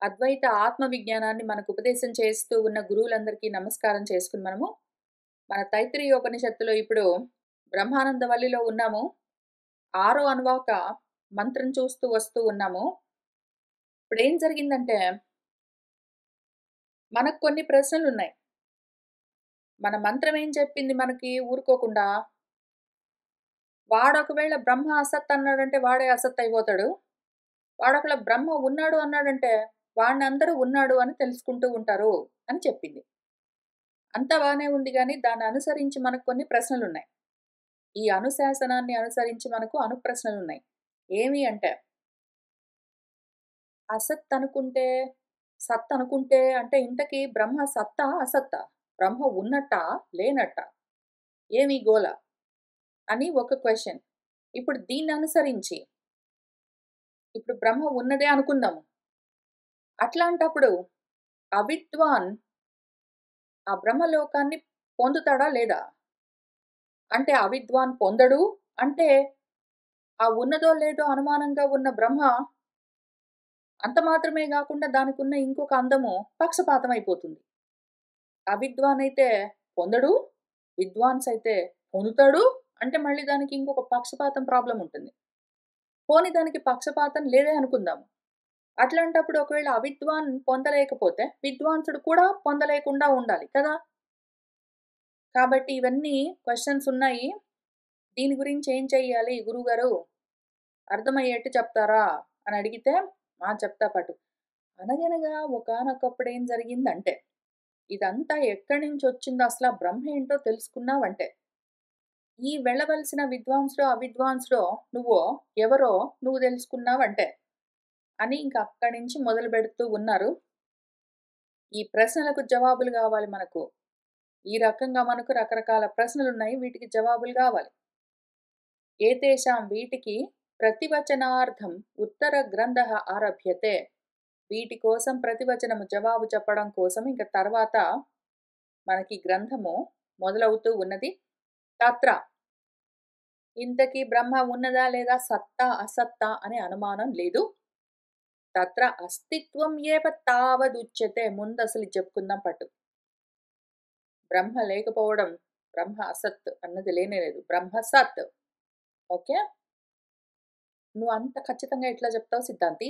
అద్వైత ఆత్మ విజ్ఞానాన్ని మనకు ఉపదేశం చేస్తూ ఉన్న గురువులందరికీ నమస్కారం చేసుకుని మన తైత్రీయోపనిషత్తులో ఇప్పుడు బ్రహ్మానందవల్లిలో ఉన్నాము. 6వ అనువాక మంత్రం చూస్తూ వస్తూ ఉన్నాము. ఇప్పుడేం జరిగిందంటే మనకు కొన్ని ప్రశ్నలున్నాయి. మన మంత్రం ఏం చెప్పింది మనకి ఊరుకోకుండా? వాడొకవేళ బ్రహ్మ అసత్ అన్నాడంటే వాడే అసత్ అయిపోతాడు. వాడొకవేళ బ్రహ్మ ఉన్నాడు అన్నాడంటే వాడిని అందరూ ఉన్నాడు అని తెలుసుకుంటూ ఉంటారు అని చెప్పింది. అంతా బానే ఉంది గానీ దాన్ని అనుసరించి మనకు కొన్ని ప్రశ్నలున్నాయి. ఈ అనుశాసనాన్ని అనుసరించి మనకు అనుప్రశ్నలున్నాయి. ఏమి అంటే అసత్ అనుకుంటే, సత్ అనుకుంటే అంటే ఇంతకీ బ్రహ్మ సత్తా? అసత్తా? బ్రహ్మ ఉన్నట్టా? లేనట్టా? ఏమి గోల? అని ఒక క్వెషన్. ఇప్పుడు దీన్ని అనుసరించి ఇప్పుడు బ్రహ్మ ఉన్నదే అనుకుందాము. అట్లాంటప్పుడు అవిద్వాన్ ఆ బ్రహ్మలోకాన్ని పొందుతాడా లేదా? అంటే అవిద్వాన్ పొందడు అంటే ఆ ఉన్నదో లేదో అనుమానంగా ఉన్న బ్రహ్మ అంత మాత్రమే గాకుండా దానికున్న ఇంకొక అందము పక్షపాతం అయిపోతుంది. అవిద్వాన్ అయితే పొందడు, విద్వాన్స్ అయితే పొందుతాడు అంటే మళ్ళీ దానికి ఇంకొక పక్షపాతం ప్రాబ్లమ్ ఉంటుంది. పోనీ దానికి పక్షపాతం లేదే అనుకుందాము. అట్లాంటప్పుడు ఒకవేళ అవిద్వాన్ పొందలేకపోతే విద్వాంసుడు కూడా పొందలేకుండా ఉండాలి కదా! కాబట్టి ఇవన్నీ క్వెషన్స్ ఉన్నాయి. దీని గురించి ఏం చెయ్యాలి గురువుగారు? అర్థమయ్యేట్టు చెప్తారా? అని అడిగితే, చెప్తా పటు. అనగనగా ఒకానొకప్పుడు ఏం జరిగిందంటే, ఇదంతా ఎక్కడి నుంచొచ్చిందో అసల బ్రహ్మ ఏంటో తెలుసుకున్నావంటే, ఈ వెళ్ళవలసిన విద్వాంసుడో, అవిద్వాంసుడో నువ్వో, ఎవరో నువ్వు తెలుసుకున్నావంటే, అని ఇంక అక్కడి నుంచి మొదలుపెడుతూ ఉన్నారు. ఈ ప్రశ్నలకు జవాబులు గావాలి మనకు. ఈ రకంగా మనకు రకరకాల ప్రశ్నలున్నాయి. వీటికి జవాబులు గావాలి. ఏతేషాం వీటికి ప్రతివచనార్థం ఉత్తర గ్రంథః ఆరభ్యతే. వీటి కోసం ప్రతివచనము జవాబు చెప్పడం కోసం ఇంక తర్వాత మనకి గ్రంథము మొదలవుతూ ఉన్నది. తత్ర ఇంతకీ బ్రహ్మ ఉన్నదా లేదా, సత్తా అసత్తా అనే అనుమానం లేదు. తత్ర అస్తిత్వం ఏవ తావదుచ్యతే. ముందు అసలు ఇది చెప్పుకుందాం పట్టు. బ్రహ్మ లేకపోవడం, బ్రహ్మ అసత్ అన్నది లేనే లేదు. బ్రహ్మ సత్. ఓకే. నువ్వు అంత ఖచ్చితంగా ఎట్లా చెప్తావు సిద్ధాంతి?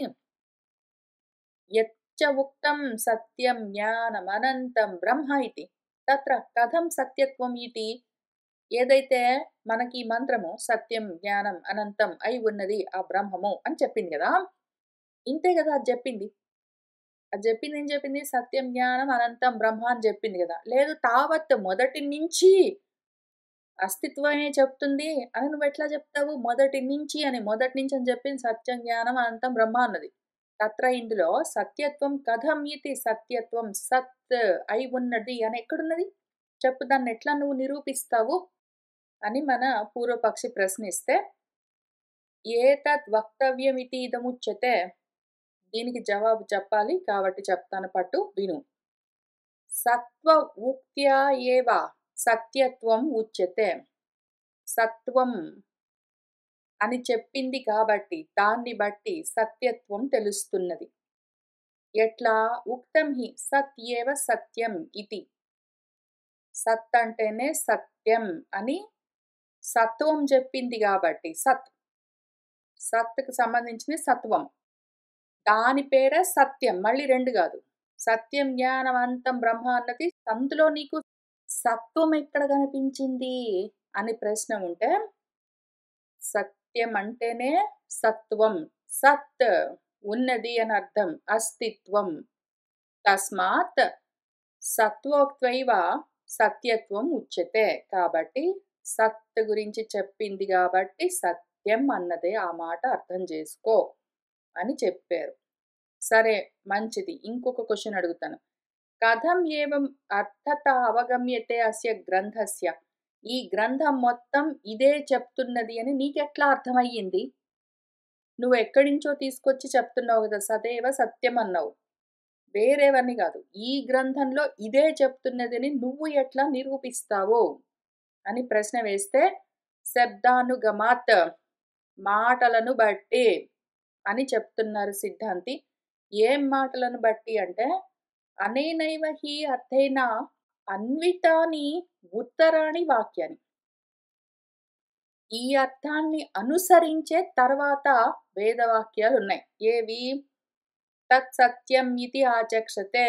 యచ్చ ఉక్తం సత్యం జ్ఞానమనంతం బ్రహ్మ ఇతి తత్ర కథం సత్యత్వం ఇతి. ఏదైతే మనకి మంత్రము సత్యం జ్ఞానం అనంతం అయి ఉన్నది ఆ బ్రహ్మము అని చెప్పింది కదా! ఇంతే కదా అది చెప్పింది. అది చెప్పింది ఏం చెప్పింది? సత్యం జ్ఞానం అనంతం బ్రహ్మ అని చెప్పింది కదా! లేదు తావత్ మొదటి నుంచి అస్తిత్వమే చెప్తుంది అని నువ్వెట్లా చెప్తావు? మొదటి నుంచి అని చెప్పింది సత్యం జ్ఞానం అనంతం బ్రహ్మ అన్నది. తత్ర ఇందులో సత్యత్వం కథం ఇతి సత్యత్వం సత్ అయి ఉన్నది అని ఎక్కడున్నది? చెప్పు దాన్ని ఎట్లా నువ్వు నిరూపిస్తావు? అని మన పూర్వపక్షి ప్రశ్నిస్తే, ఏతత్ వక్తవ్యమితి ఇదముచ్యతే. దీనికి జవాబు చెప్పాలి కాబట్టి చెప్తాను పట్టు విను. సత్వ ఉక్త్యా ఏవ సత్యత్వం ఉచ్యతే. సత్వం అని చెప్పింది కాబట్టి దాన్ని బట్టి సత్యత్వం తెలుస్తున్నది. ఎట్లా? ఉక్తం హి సత్ ఏవ సత్యం ఇతి. సత్ అంటేనే సత్యం అని సత్వం చెప్పింది కాబట్టి సత్. సత్‌కి సంబంధించింది సత్వం. దాని పేరే సత్యం. మళ్ళీ 2 గాదు. సత్యం జ్ఞానం అంతం బ్రహ్మ అన్నది అందులో నీకు సత్వం ఎక్కడ కనిపించింది అని ప్రశ్న ఉంటే, సత్యం అంటేనే సత్వం. సత్ ఉన్నది అని అర్థం. అస్తిత్వం. తస్మాత్ సత్వోక్త్వైవ సత్యత్వం ఉచ్యతే. కాబట్టి సత్ గురించి చెప్పింది కాబట్టి సత్యం అన్నదే ఆ మాట అర్థం చేసుకో అని చెప్పారు. సరే మంచిది. ఇంకొక క్వెషన్ అడుగుతాను. కథం ఏవం అర్థత అవగమ్యతే అస్య గ్రంథస్య. ఈ గ్రంథం మొత్తం ఇదే చెప్తున్నది అని నీకెట్లా అర్థమయ్యింది? నువ్వెక్కడి నుంచో తీసుకొచ్చి చెప్తున్నావు గదా! సదేవ సత్యం అన్నావు. వేరేవన్నీ గాదు. ఈ గ్రంథంలో ఇదే చెప్తున్నదని నువ్వు ఎట్లా నిరూపిస్తావు? అని ప్రశ్న వేస్తే, శబ్దానుగమాత్ మాటలను బట్టి అని చెప్తున్నారు సిద్ధాంతి. ఏం మాటలను బట్టి అంటే, అనేనైవ హి అర్థేన అన్వితాని ఉత్తరాణి వాక్యాని. ఈ అర్థాన్ని అనుసరించే తర్వాత వేదవాక్యాలున్నాయి. ఏవి? తత్ సత్యం ఇతి ఆచక్షతే.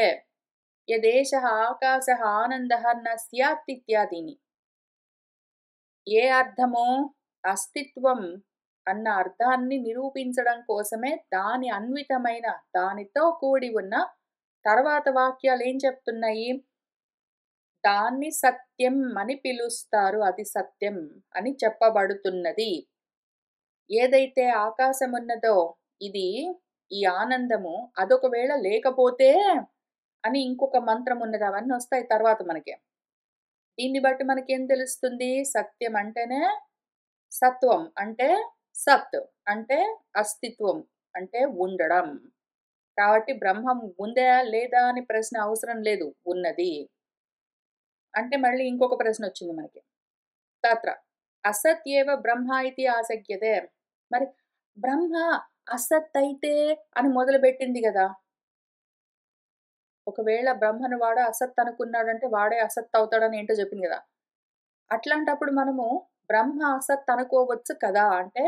యదేషః ఆకాశః ఆనందః న స్యాత్ ఇత్యాదీని. ఏ అర్థమో అస్తిత్వం అన్న అర్థాన్ని నిరూపించడం కోసమే దాని అన్వితమైన దానితో కూడి ఉన్న తర్వాత వాక్యాలు ఏం చెప్తున్నాయి? దాన్ని సత్యం అని పిలుస్తారు. అది సత్యం అని చెప్పబడుతున్నది. ఏదైతే ఆకాశమున్నదో ఇది ఈ ఆనందము అదొకవేళ లేకపోతే అని ఇంకొక మంత్రం ఉన్నది. అవన్నీ వస్తాయి తర్వాత మనకి. దీన్ని బట్టి మనకేం తెలుస్తుంది? సత్యం అంటేనే సత్వం అంటే సత్ అంటే అస్తిత్వం అంటే ఉండడం. కాబట్టి బ్రహ్మం ఉందా లేదా అని ప్రశ్న అవసరం లేదు. ఉన్నది. అంటే మళ్ళీ ఇంకొక ప్రశ్న వచ్చింది మనకి. తత్ర అసత్యేవ బ్రహ్మ ఇతి ఆశక్యతే. మరి బ్రహ్మ అసత్ అయితే అని మొదలుపెట్టింది గదా! ఒకవేళ బ్రహ్మను వాడు అసత్ అనుకున్నాడంటే వాడే అసత్ అవుతాడని ఏంటో చెప్పింది గదా! అట్లాంటప్పుడు మనము బ్రహ్మ అసత్ అనుకోవచ్చు కదా! అంటే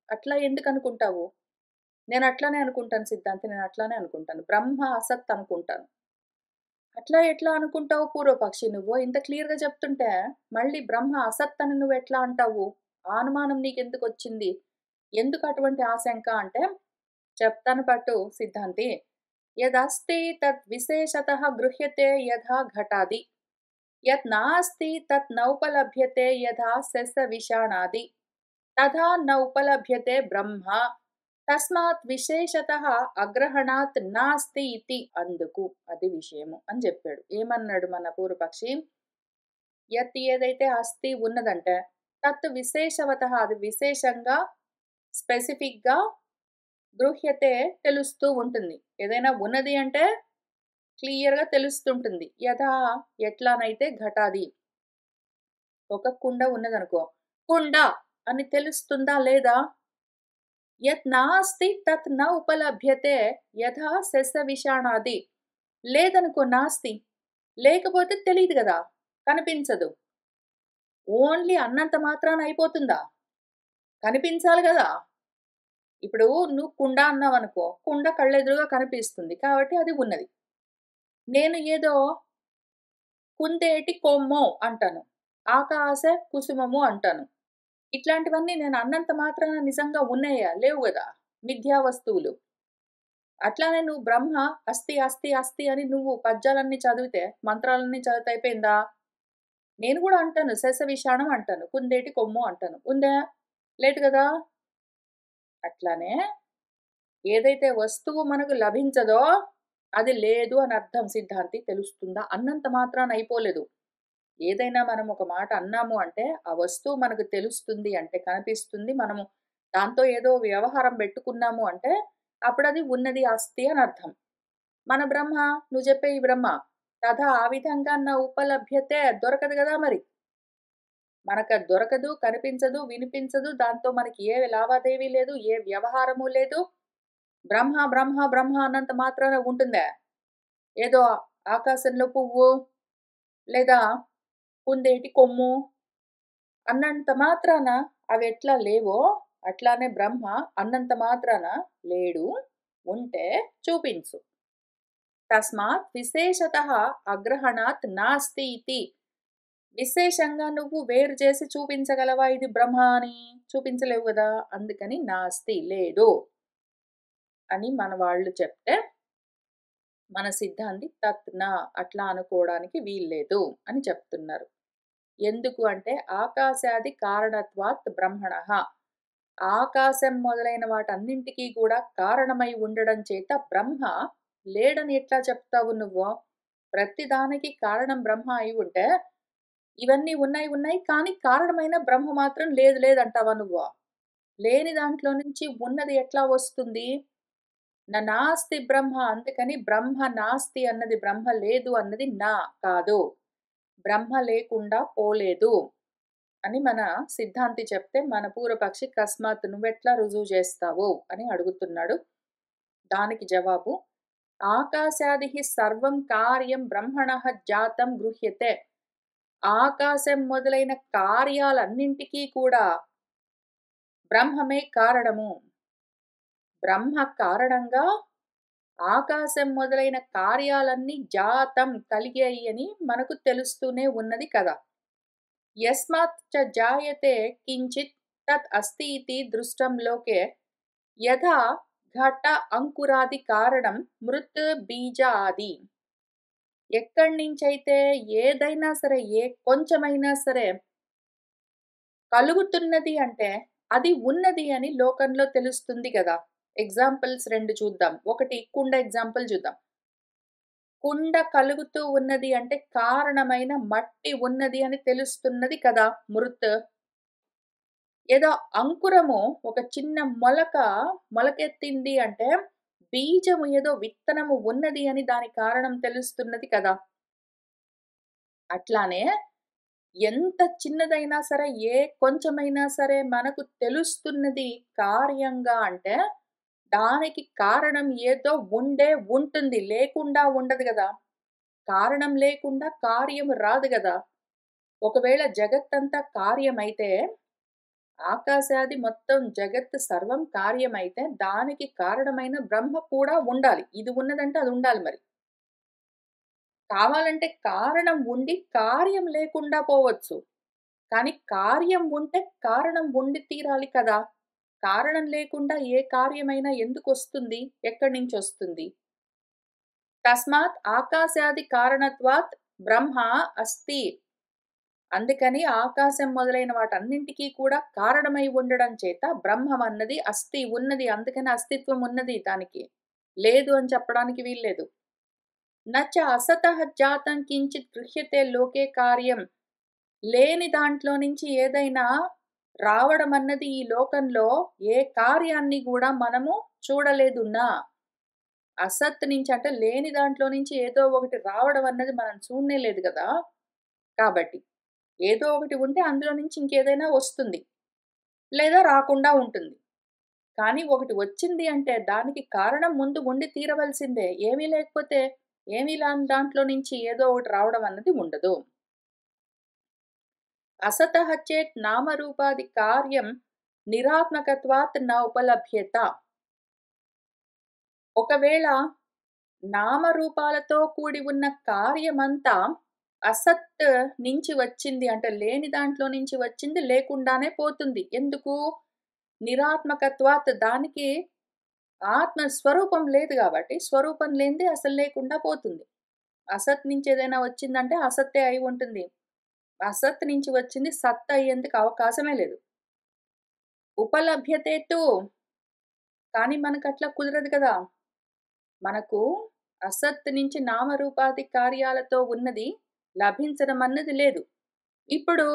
అట్లా ఎందుకు అనుకుంటావు? నేను అట్లానే అనుకుంటాను సిద్ధాంతి. నేను అట్లానే అనుకుంటాను. బ్రహ్మ అసత్ అనుకుంటాను. అట్లా ఎట్లా అనుకుంటావు పూర్వపక్షి నువ్వు? ఇంత క్లియర్‌గా చెప్తుంటే మళ్ళీ బ్రహ్మ అసత్ అని నువ్వెట్లా అంటావు? ఆ అనుమానం నీకెందుకొచ్చింది? ఎందుకు అటువంటి ఆశంక అంటే చెప్తాను పట్టు సిద్ధాంతి. యదస్తి తద్ విశేషతః గృహ్యతే యథా ఘటాది. యత్ నాస్తి తత్ నౌపలభ్యతే యథా శస్యవిషాణాది. తథా న ఉపలభ్యతే బ్రహ్మ. తస్మాత్ విశేషతః అగ్రహణాత్ నాస్తి ఇతి. అందుకు అది విషయము అని చెప్పాడు. ఏమన్నాడు మన పూర్వపక్షి? యత్ ఏదైతే అస్తి ఉన్నదంటే తత్ విశేషవతః అది విశేషంగా స్పెసిఫిక్‌గా గృహ్యతే తెలుస్తూ ఉంటుంది. ఏదైనా ఉన్నది అంటే క్లియర్‌గా తెలుస్తుంటుంది. యథా ఎట్లానైతే ఘటాది. ఒక కుండ ఉన్నదనుకో. కుండ అని తెలుస్తుందా లేదా? యత్ నాస్తి తత్ న ఉపలభ్యతే యథా శస్యవిషాణాది. లేదనుకో నాస్తి. లేకపోతే తెలీదు గదా! కనిపించదు. ఓన్లీ అన్నంత మాత్రాన అయిపోతుందా? కనిపించాలి గదా! ఇప్పుడు నువ్వు కుండ అన్నావనుకో, కుండ కళ్ళెదురుగా కనిపిస్తుంది. కాబట్టి అది ఉన్నది. నేను ఏదో కుందేటి కొమ్మో అంటాను. ఆకాశ కుసుమము అంటాను. ఇట్లాంటివన్నీ నేను అన్నంత మాత్రాన నిజంగా ఉన్నయ్యా? లేవు గదా! మిథ్యా వస్తువులు. అట్లానే నువ్వు బ్రహ్మ అస్తి, అస్తి, అస్తి అని నువ్వు పద్యాలన్నీ చదివితే, మంత్రాలన్నీ చదివితే అయిపోయిందా? నేను గూడా అంటాను. శశవిషాణం అంటాను. కుందేటి కొమ్ము అంటాను. ఉందా? లేదు గదా! అట్లానే ఏదైతే వస్తువు మనకు లభించదో అది లేదు అని అర్థం సిద్ధాంతి తెలుస్తుందా? అన్నంత మాత్రాన అయిపోలేదు. ఏదైనా మనం ఒక మాట అన్నాము అంటే, ఆ వస్తువు మనకు తెలుస్తుంది అంటే, కనిపిస్తుంది. మనము దాంతో ఏదో వ్యవహారం బెట్టుకున్నాము అంటే, అప్పుడది ఉన్నది, అస్తి అని అర్థం. మన బ్రహ్మ, నువ్వు చెప్పే ఈ బ్రహ్మ, తథా ఆ విధంగా నా ఉపలభ్యతే దొరకదు గదా మరి. మనకది దొరకదు, కనిపించదు, వినిపించదు. దాంతో మనకి ఏ లావాదేవీ లేదు, ఏ వ్యవహారము లేదు. బ్రహ్మ, బ్రహ్మ, బ్రహ్మ అన్నంత మాత్రాన ఉంటుందా? ఏదో ఆకాశంలో పువ్వు, లేదా కుందేటి కొమ్ము అన్నంత మాత్రాన అవెట్లా లేవో, అట్లానే బ్రహ్మ అన్నంత మాత్రాన లేడు. ఉంటే చూపించు. తస్మాత్ విశేషతః అగ్రహణాత్ నాస్తి ఇతి. విశేషంగా నువ్వు వేరు చేసి చూపించగలవా ఇది బ్రహ్మ అని? చూపించలేవు గదా! అందుకని నాస్తి లేదు అని మన వాళ్ళు చెప్తే, మన సిద్ధాంతి తత్ న అట్లా అనుకోవడానికి వీల్లేదు అని చెప్తున్నారు. ఎందుకు అంటే ఆకాశాది కారణత్వాత్ బ్రహ్మణః. ఆకాశం మొదలైన వాటన్నింటికి కూడా కారణమై ఉండడం చేత బ్రహ్మ లేడని ఎట్లా చెప్తావు నువ్వు? ప్రతి దానికి కారణం బ్రహ్మ అయి ఉంటే, ఇవన్నీ ఉన్నాయి ఉన్నాయి కానీ కారణమైన బ్రహ్మ మాత్రం లేదు లేదంటావా నువ్వు? లేని దాంట్లో నుంచి ఉన్నది ఎట్లా వస్తుంది? నాస్తి బ్రహ్మ. అందుకని బ్రహ్మ నాస్తి అన్నది బ్రహ్మ లేదు అన్నది నా కాదు. బ్రహ్మ లేకుండా పోలేదు అని మన సిద్ధాంతి చెప్తే, మన పూర్వపక్షి కస్మాత్ నువ్వెట్లా రుజువు చేస్తావు అని అడుగుతున్నాడు. దానికి జవాబు ఆకాశాదిః సర్వం కార్యం బ్రహ్మణః జాతం గృహ్యతే. ఆకాశం మొదలైన కార్యాలన్నింటికీ కూడా బ్రహ్మమే కారణము. బ్రహ్మ కారణంగా ఆకాశం మొదలైన కార్యాలన్నీ జాతం కలిగాయి అని మనకు తెలుస్తూనే ఉన్నది కదా. యస్మాత్ చ జాయతే కించిత్ తత్ అస్తి ఇతి దృష్టం లోకే యథా ఘట అంకురాది కారణం మృత్ బీజ ఆది. ఎక్కడి నుంచైతే ఏదైనా సరే కొంచెమైనా సరే కలుగుతున్నది అంటే అది ఉన్నది అని లోకంలో తెలుస్తుంది కదా. ఎగ్జాంపుల్స్ 2 చూద్దాం. ఒకటి కుండ ఎగ్జాంపుల్ చూద్దాం. కుండ కలుగుతూ ఉన్నది అంటే కారణమైన మట్టి ఉన్నది అని తెలుస్తున్నది కదా మృత్. ఏదో అంకురము ఒక చిన్న మొలకెత్తింది అంటే బీజము ఏదో విత్తనము ఉన్నది అని దాని కారణం తెలుస్తున్నది కదా. అట్లానే ఎంత చిన్నదైనా సరే కొంచెమైనా సరే మనకు తెలుస్తున్నది కార్యంగా అంటే దానికి కారణం ఏదో ఉంటుంది, లేకుండా ఉండదు గదా. కారణం లేకుండా కార్యం రాదు గదా. ఒకవేళ జగత్తంతా కార్యమైతే, ఆకాశాది మొత్తం జగత్తు సర్వం కార్యమైతే దానికి కారణమైన బ్రహ్మ కూడా ఉండాలి. ఇది ఉన్నదంటే అది ఉండాలి మరి. కావాలంటే కారణం ఉండి కార్యం లేకుండా పోవచ్చు. కానీ కార్యం ఉంటే కారణం ఉండి తీరాలి కదా. కారణం లేకుండా ఏ కార్యమైనా ఎందుకొస్తుంది? ఎక్కడి నుంచొస్తుంది? తస్మాత్ ఆకాశాది కారణత్వాత్ బ్రహ్మ అస్తి. అందుకని ఆకాశం మొదలైన వాటన్నింటికీ కూడా కారణమై ఉండడం చేత బ్రహ్మం అన్నది అస్తి ఉన్నది. అందుకని అస్తిత్వం ఉన్నది దానికి. లేదు అని చెప్పడానికి వీల్లేదు. నచ అసతః జాతం కించిత్ గృహ్యతే లోకే కార్యం. లేని దాంట్లో నుంచి ఏదైనా రావడం అన్నది ఈ లోకంలో ఏ కార్యాన్ని కూడా మనము చూడలేదున్నా. అసత్ నుంచి అంటే లేని దాంట్లో నుంచి ఏదో ఒకటి రావడం అన్నది మనం చూడనే లేదు కదా. కాబట్టి ఏదో ఒకటి ఉంటే అందులో నుంచి ఇంకేదైనా వస్తుంది. లేదా రాకుండా ఉంటుంది. కానీ ఒకటి వచ్చింది అంటే దానికి కారణం ముందు ఉండి తీరవలసిందే. ఏమీ లేకపోతే ఏమీ లాని దాంట్లో నుంచి ఏదో ఒకటి రావడం అన్నది ఉండదు. అసతః చేత్ నామరూపాది కార్యం నిరాత్మకత్వాత్ న ఉపలభ్యత. ఒకవేళ నామరూపాలతో కూడి ఉన్న కార్యమంతా అసత్ నుంచి వచ్చింది అంటే లేని దాంట్లో నుంచి వచ్చింది లేకుండానే పోతుంది. ఎందుకు? నిరాత్మకత్వాత్ దానికి ఆత్మ స్వరూపం లేదు కాబట్టి స్వరూపం లేనిదే అసలు లేకుండా పోతుంది. అసత్ నుంచి ఏదైనా వచ్చిందంటే అసత్తే అయి ఉంటుంది. అసత్ నుంచి వచ్చింది సత్ అయ్యేందుకు అవకాశమే లేదు. ఉపలభ్యతే తు, కానీ మనకట్లా కుదరదు కదా. మనకు అసత్ నుంచి నామరూపాది కార్యాలతో ఉన్నది లభించడం అన్నది లేదు. ఇప్పుడు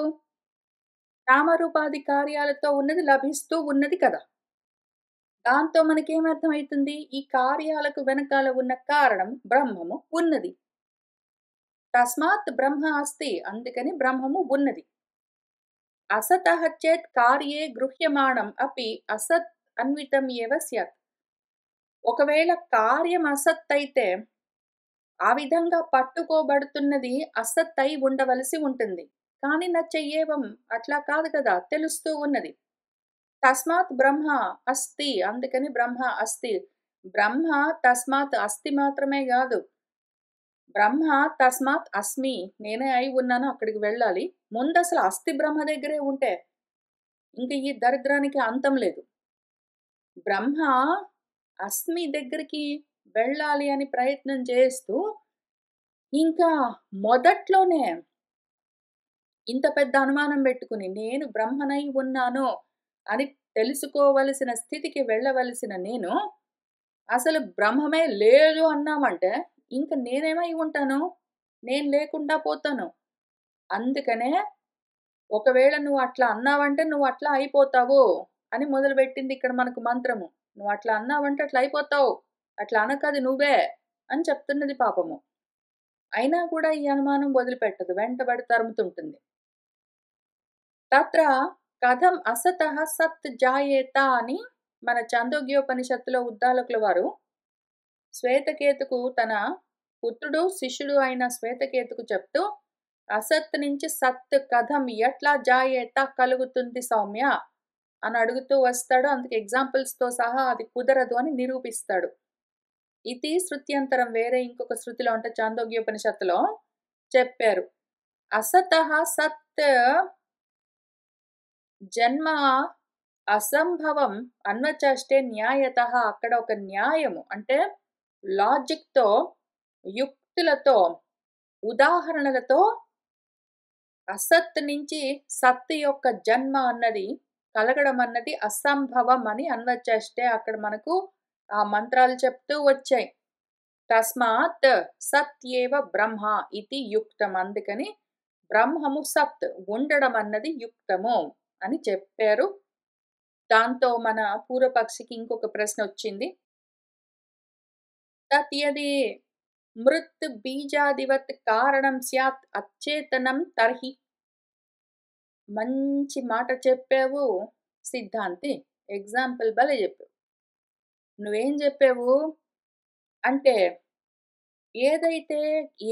నామరూపాది కార్యాలతో ఉన్నది లభిస్తూ ఉన్నది కదా. దాంతో మనకేమర్థమవుతుంది? ఈ కార్యాలకు వెనకాల ఉన్న కారణం బ్రహ్మము ఉన్నది. తస్మాత్ బ్రహ్మ అస్తి. అందుకని బ్రహ్మము ఉన్నది. అసతః చేత్ కార్యే గృహ్యమాణం అపి అసత్ అన్వితం ఏవ స్యాత్. ఒకవేళ కార్యం అసత్ అయితే ఆ విధంగా పట్టుకోబడుతున్నది అసత్ అయి ఉండవలసి ఉంటుంది. కానీ నచ్చయ్యేవం అట్లా కాదు కదా, తెలుస్తూ ఉన్నది. తస్మాత్ బ్రహ్మ అస్తి. అందుకని బ్రహ్మ అస్తి. బ్రహ్మ తస్మాత్ అస్తి మాత్రమే కాదు, బ్రహ్మ తస్మాత్ అస్మి. నేనే అయి ఉన్నాను అక్కడికి వెళ్ళాలి. ముందు అసలు అస్థి బ్రహ్మ దగ్గరే ఉంటే ఇంక ఈ దరిద్రానికి అంతం లేదు. బ్రహ్మ అస్మి దగ్గరికి వెళ్ళాలి అని ప్రయత్నం చేస్తూ ఇంకా మొదట్లోనే ఇంత పెద్ద అనుమానం పెట్టుకుని నేను బ్రహ్మనై ఉన్నాను అని తెలుసుకోవలసిన స్థితికి వెళ్ళవలసిన నేను అసలు బ్రహ్మమే లేదు అన్నామంటే ఇంక నేనేమై ఉంటాను? నేను లేకుండా పోతాను. అందుకనే ఒకవేళ నువ్వు అట్లా అన్నావంటే నువ్వు అట్లా అయిపోతావు అని మొదలుపెట్టింది ఇక్కడ మనకు మంత్రము. నువ్వు అట్లా అన్నావంటే అట్లా అయిపోతావు. అట్లా అనకది నువ్వే అని చెప్తున్నది పాపము. అయినా కూడా ఈ అనుమానం వదిలిపెట్టదు. వెంటబడి తరుముతుంటుంది. తత్ర కథం అసతః సత్ జాయేత అని మన చాందోగ్యోపనిషత్తులో ఉద్దాలకుల వారు శ్వేతకేతుకు తన పుత్రుడు, శిష్యుడు అయిన శ్వేతకేతుకు చెప్తూ, అసత్ నుంచి సత్ కథం ఎట్లా జాయేత కలుగుతుంది సౌమ్య అని అడుగుతూ వస్తాడు. అందుకు ఎగ్జాంపుల్స్‌తో సహా అది కుదరదు అని నిరూపిస్తాడు. ఇది శృత్యంతరం వేరే ఇంకొక శృతిలో అంటే చాందోగ్యోపనిషత్తులో చెప్పారు. అసతః సత్ జన్మ అసంభవం అన్వచష్టే న్యాయతః అక్కడ ఒక న్యాయము అంటే లాజిక్‌తో, యుక్తులతో, ఉదాహరణలతో అసత్ నుంచి సత్ యొక్క జన్మ అన్నది కలగడం అన్నది అసంభవం అని అన్వచష్టే అక్కడ మనకు ఆ మంత్రాలు చెప్తూ వచ్చాయి. తస్మాత్ సత్యేవ బ్రహ్మ ఇది యుక్తం. అందుకని బ్రహ్మము సత్ ఉండడం అన్నది యుక్తము అని చెప్పారు. దాంతో మన పూర్వపక్షికి ఇంకొక ప్రశ్న వచ్చింది. తత్ యది మృత్ బీజాదివత్ కారణం స్యాత్ అచేతనం తర్హి. మంచి మాట చెప్పావు సిద్ధాంతి. ఎగ్జాంపుల్ భలే చెప్పావు. నువ్వేం చెప్పావు అంటే ఏదైతే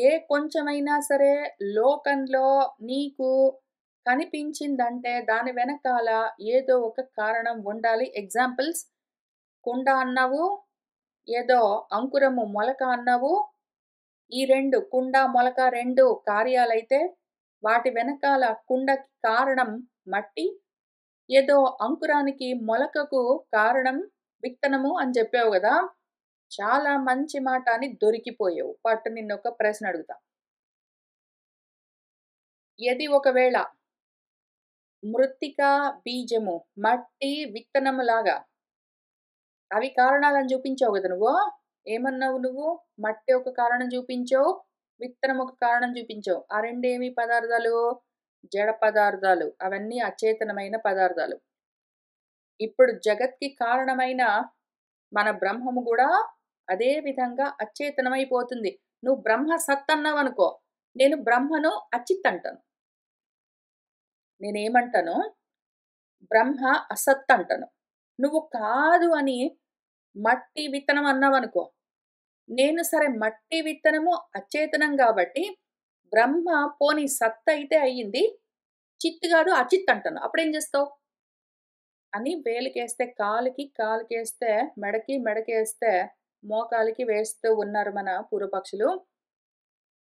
ఏ కొంచెమైనా సరే లోకంలో నీకు కనిపించిందంటే దాని వెనకాల ఏదో ఒక కారణం ఉండాలి. ఎగ్జాంపుల్స్ కుండ అన్నావు, ఏదో అంకురము మొలక అన్నావు. ఈ 2 కుండ, మొలక 2 కార్యాలైతే వాటి వెనకాల కుండకి కారణం మట్టి, ఏదో అంకురానికి మొలకకు కారణం విత్తనము అని చెప్పావు గదా! చాలా మంచి మాట అని దొరికిపోయావు. పట్టు నిన్నొక ప్రశ్న అడుగుతా. యది ఒకవేళ మృత్తిక, బీజము, మట్టి, విత్తనములాగా అవి కారణాలని చూపించావు గదా నువ్వు. ఏమన్నావు నువ్వు? మట్టి ఒక కారణం చూపించావు, విత్తనం ఒక కారణం చూపించావు. ఆ రెండేమి పదార్థాలు? జడ పదార్థాలు. అవన్నీ అచేతనమైన పదార్థాలు. ఇప్పుడు జగత్‌కి కారణమైన మన బ్రహ్మము గూడా అదే విధంగా అచేతనమైపోతుంది. నువ్వు బ్రహ్మ సత్ అన్నావనుకో, నేను బ్రహ్మను అచిత్ అంటాను. నేనేమంటాను? బ్రహ్మ అసత్ అంటాను. నువ్వు కాదు అని మట్టి, విత్తనం అన్నావనుకో, నేను సరే మట్టి, విత్తనము అచేతనం గాబట్టి, బ్రహ్మ పోనీ సత్ అయితే అయ్యింది. చిత్ గాదు అచిత్ అంటాను. అప్పుడేం జేస్తావు? అని వేలికేస్తే కాలికి, కాలికేస్తే మెడకి, మెడకేస్తే మోకాలికి వేస్తూ ఉన్నారు మన పూర్వపక్షులు.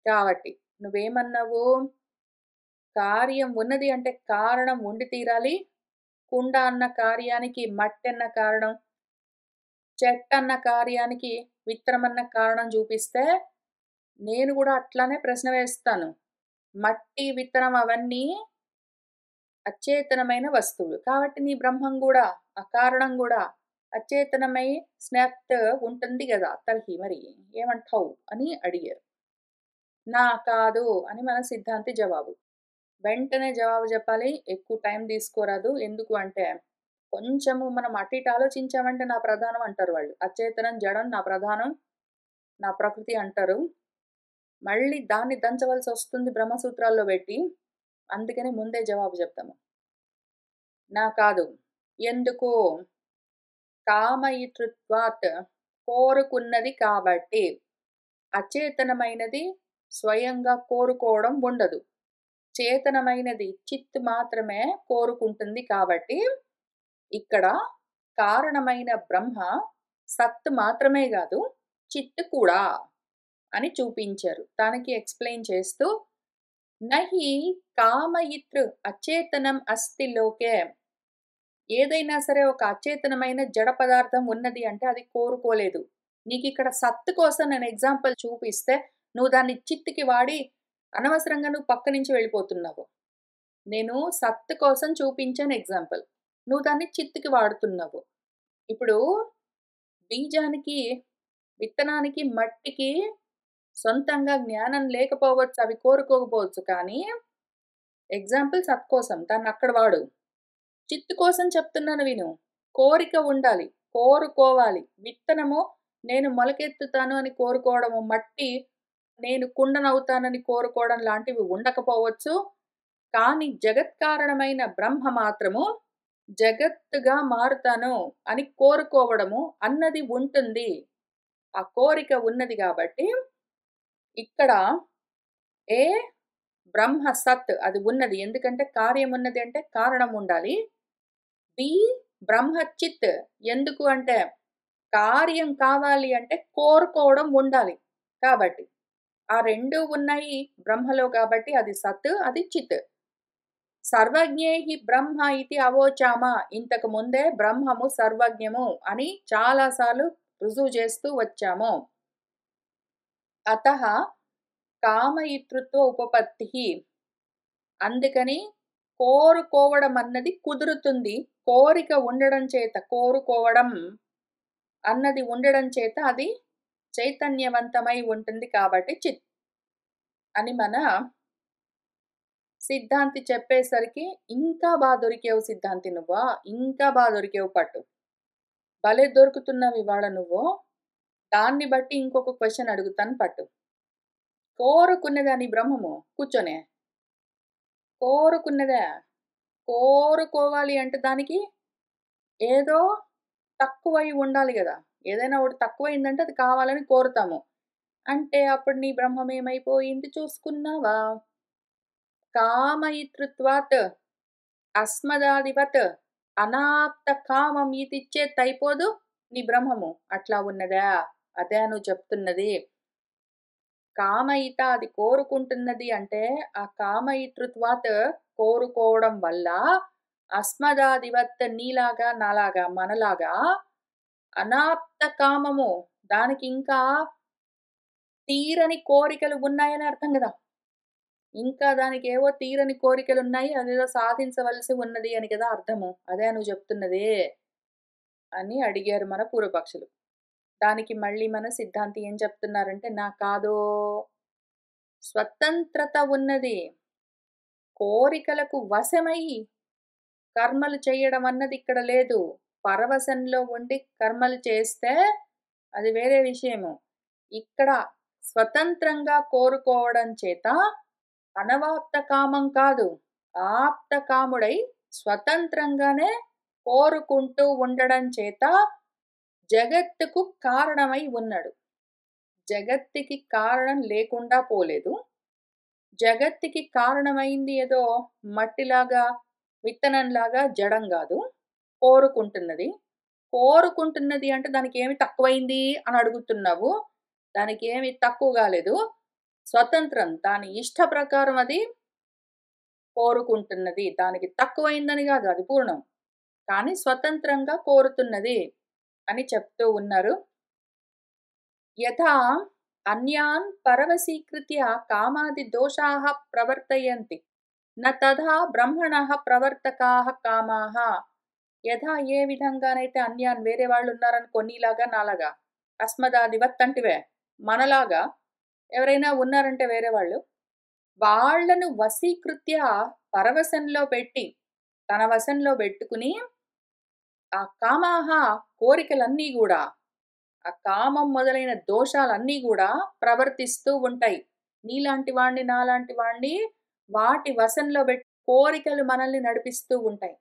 కాబట్టి నువ్వేమన్నావు? కార్యం ఉన్నది అంటే కారణం ఉండి తీరాలి. కుండ అన్న కార్యానికి మట్టన్న కారణం, చెట్టన్న కార్యానికి విత్తనమన్న కారణం చూపిస్తే, నేను గూడా అట్లానే ప్రశ్న వేస్తాను. మట్టి, విత్తనం అవన్నీ అచేతనమైన వస్తువులు. కాబట్టి నీ బ్రహ్మం గూడా, ఆ కారణం గూడా అచేతనమై స్నత్ ఉంటుంది గదా! తర్హి మరి ఏమంటావు? అని అడిగారు. నా కాదు అని మన సిద్ధాంతి జవాబు. వెంటనే జవాబు జెప్పాలి. ఎక్కువ టైం తీసుకోరాదు. ఎందుకు అంటే, కొంచెము మనం అటు ఇటు ఆలోచించామంటే నా ప్రధానం అంటారు వాళ్ళు. అచేతనం, జడం నా ప్రధానం, నా ప్రకృతి అంటారు. మళ్ళీ దాన్ని దంచవలసొస్తుంది బ్రహ్మసూత్రాల్లో బెట్టి. అందుకని ముందే జవాబు జెప్తాము. నా కాదు. ఎందుకు? కామయితృత్వాత్ కోరుకున్నది కాబట్టి. అచేతనమైనది స్వయంగా కోరుకోవడం ఉండదు. చేతనమైనది చిత్ మాత్రమే కోరుకుంటుంది కాబట్టి, ఇక్కడ కారణమైన బ్రహ్మ సత్ మాత్రమే గాదు, చిత్ కూడా అని చూపించారు. దానికి ఎక్స్‌ప్లెయిన్ చేస్తూ, నహి కామయితృ అచేతనం అస్తి లోకే. ఏదైనా సరే ఒక అచేతనమైన జడ పదార్థం ఉన్నది అంటే అది కోరుకోలేదు. నీకిక్కడ సత్ కోసం నేను ఎగ్జాంపుల్ చూపిస్తే, నువ్వు దాన్ని చిత్‌కి వాడి అనవసరంగా నువ్వు పక్క నుంచి వెళ్ళిపోతున్నావు. నేను సత్ కోసం చూపించాను ఎగ్జాంపుల్. నువ్వు దాన్ని చిత్‌కి వాడుతున్నావు. ఇప్పుడు బీజానికి, విత్తనానికి, మట్టికి సొంతంగా జ్ఞానం లేకపోవచ్చు. అవి కోరుకోకపోవచ్చు. కానీ ఎగ్జాంపుల్ సత్ కోసం దాన్నక్కడ వాడు. చిత్తు కోసం చెప్తున్నాను విను. కోరిక ఉండాలి. కోరుకోవాలి. విత్తనము నేను మొలకెత్తుతాను అని కోరుకోవడము, మట్టి నేను కుండనవుతానని కోరుకోవడం లాంటివి ఉండకపోవచ్చు. కానీ జగత్కారణమైన బ్రహ్మ మాత్రము జగత్తుగా మారుతాను అని కోరుకోవడము అన్నది ఉంటుంది. ఆ కోరిక ఉన్నది కాబట్టి ఇక్కడ ఏ బ్రహ్మ సత్ అది ఉన్నది. ఎందుకంటే కార్యం ఉన్నది అంటే కారణం ఉండాలి. బి బ్రహ్మ చిత్ ఎందుకు అంటే కార్యం కావాలి అంటే కోరుకోవడం ఉండాలి. కాబట్టి ఆ 2 ఉన్నాయి బ్రహ్మలో కాబట్టి అది సత్, అది చిత్. సర్వజ్ఞే హి బ్రహ్మ ఇతి అవోచామ. ఇంతకు ముందే బ్రహ్మము సర్వజ్ఞము అని చాలా సార్లు రుజువు చేస్తూ వచ్చాము. అతః కామయితృత్వ ఉపపత్తిః. అందుకని కోరుకోవడం అన్నది కుదురుతుంది. కోరిక ఉండడం చేత కోరుకోవడం అన్నది ఉండడం చేత అది చైతన్యవంతమై ఉంటుంది కాబట్టి చిత్ అని మన సిద్ధాంతి చెప్పేసరికి ఇంకా దొరికావు సిద్ధాంతి నువ్వా? ఇంకా దొరికావు పట్టు. భలే దొరుకుతున్నావు ఇవాళ నువ్వు. దాన్ని బట్టి ఇంకొక క్వెషన్ అడుగుతాను పట్టు. కోరుకున్నదాని బ్రహ్మము కూర్చొనే. కోరుకున్నదా? కోరుకోవాలి అంటే దానికి ఏదో తక్కువై ఉండాలి గదా! ఏదైనా ఒకటి తక్కువయిందంటే అది కావాలని కోరుతాము. అంటే అప్పుడు నీ బ్రహ్మం ఏమైపోయింది చూసుకున్నావా? కామయితృత్వాత్ అస్మదాదివత్ అనాప్త కామం ఇతిచ్చేత్తయిపోదు నీ బ్రహ్మము. అట్లా ఉన్నదా? అదే నువ్వు చెప్తున్నది. కామయిత అది కోరుకుంటున్నది అంటే ఆ కామయితృత్వాత్ కోరుకోవడం వల్ల అస్మదాదివత్ నీలాగా, నాలాగా, మనలాగా అనాప్త కామము దానికి ఇంకా తీరని కోరికలు ఉన్నాయని అర్థం గదా! ఇంకా దానికేవో తీరని కోరికలున్నాయి. అదేదో సాధించవలసి ఉన్నది అని కదా అర్థము. అదా నువ్వు చెప్తున్నది? అని అడిగారు మన పూర్వపక్షులు. దానికి మళ్ళీ మన సిద్ధాంతి ఏం చెప్తున్నారంటే, నా కాదో స్వతంత్రత ఉన్నది. కోరికలకు వశమై కర్మలు చేయడం అన్నది ఇక్కడ లేదు. పరవశంలో ఉండి కర్మలు చేస్తే అది వేరే విషయము. ఇక్కడ స్వతంత్రంగా కోరుకోవడం చేత అనవాప్త కామం కాదు. ఆప్త కాముడై స్వతంత్రంగానే కోరుకుంటూ ఉండడం చేత జగత్తుకు కారణమై ఉన్నాడు. జగత్తుకి కారణం లేకుండా పోలేదు. జగత్తుకి కారణమైంది ఏదో మట్టిలాగా, విత్తనంలాగా జడం గాదు. కోరుకుంటున్నది. కోరుకుంటున్నది అంటే దానికేమి తక్కువైంది అని అడుగుతున్నావు. దానికేమి తక్కువ గాలేదు. స్వతంత్రం. దాని ఇష్ట ప్రకారం అది కోరుకుంటున్నది. దానికి తక్కువైందని గాదు అది పూర్ణం. కానీ స్వతంత్రంగా కోరుతున్నది అని చెప్తూ ఉన్నారు. యథా అన్యాన్ పరవశీకృత్య కామాది దోషాః ప్రవర్తయంతి న తథా బ్రహ్మణః ప్రవర్తకాః కామాః. యథా ఏ విధంగానైతే అన్యాన్ వేరే వాళ్ళు ఉన్నారనుకో నీలాగా నాలాగా అస్మదాదివత్ అంటివే మనలాగా ఎవరైనా ఉన్నారంటే వేరే వాళ్ళు వాళ్ళను వశీకృత్య పరవశంలో పెట్టి తన వశంలో పెట్టుకుని ఆ కామాహ కోరికలన్నీ కూడా ఆ కామం మొదలైన దోషాలన్నీ కూడా ప్రవర్తిస్తూ ఉంటాయి. నీలాంటి వాణ్ణి నాలాంటి వాణ్ణి వాటి వశంలో పెట్టి కోరికలు మనల్ని నడిపిస్తూ ఉంటాయి.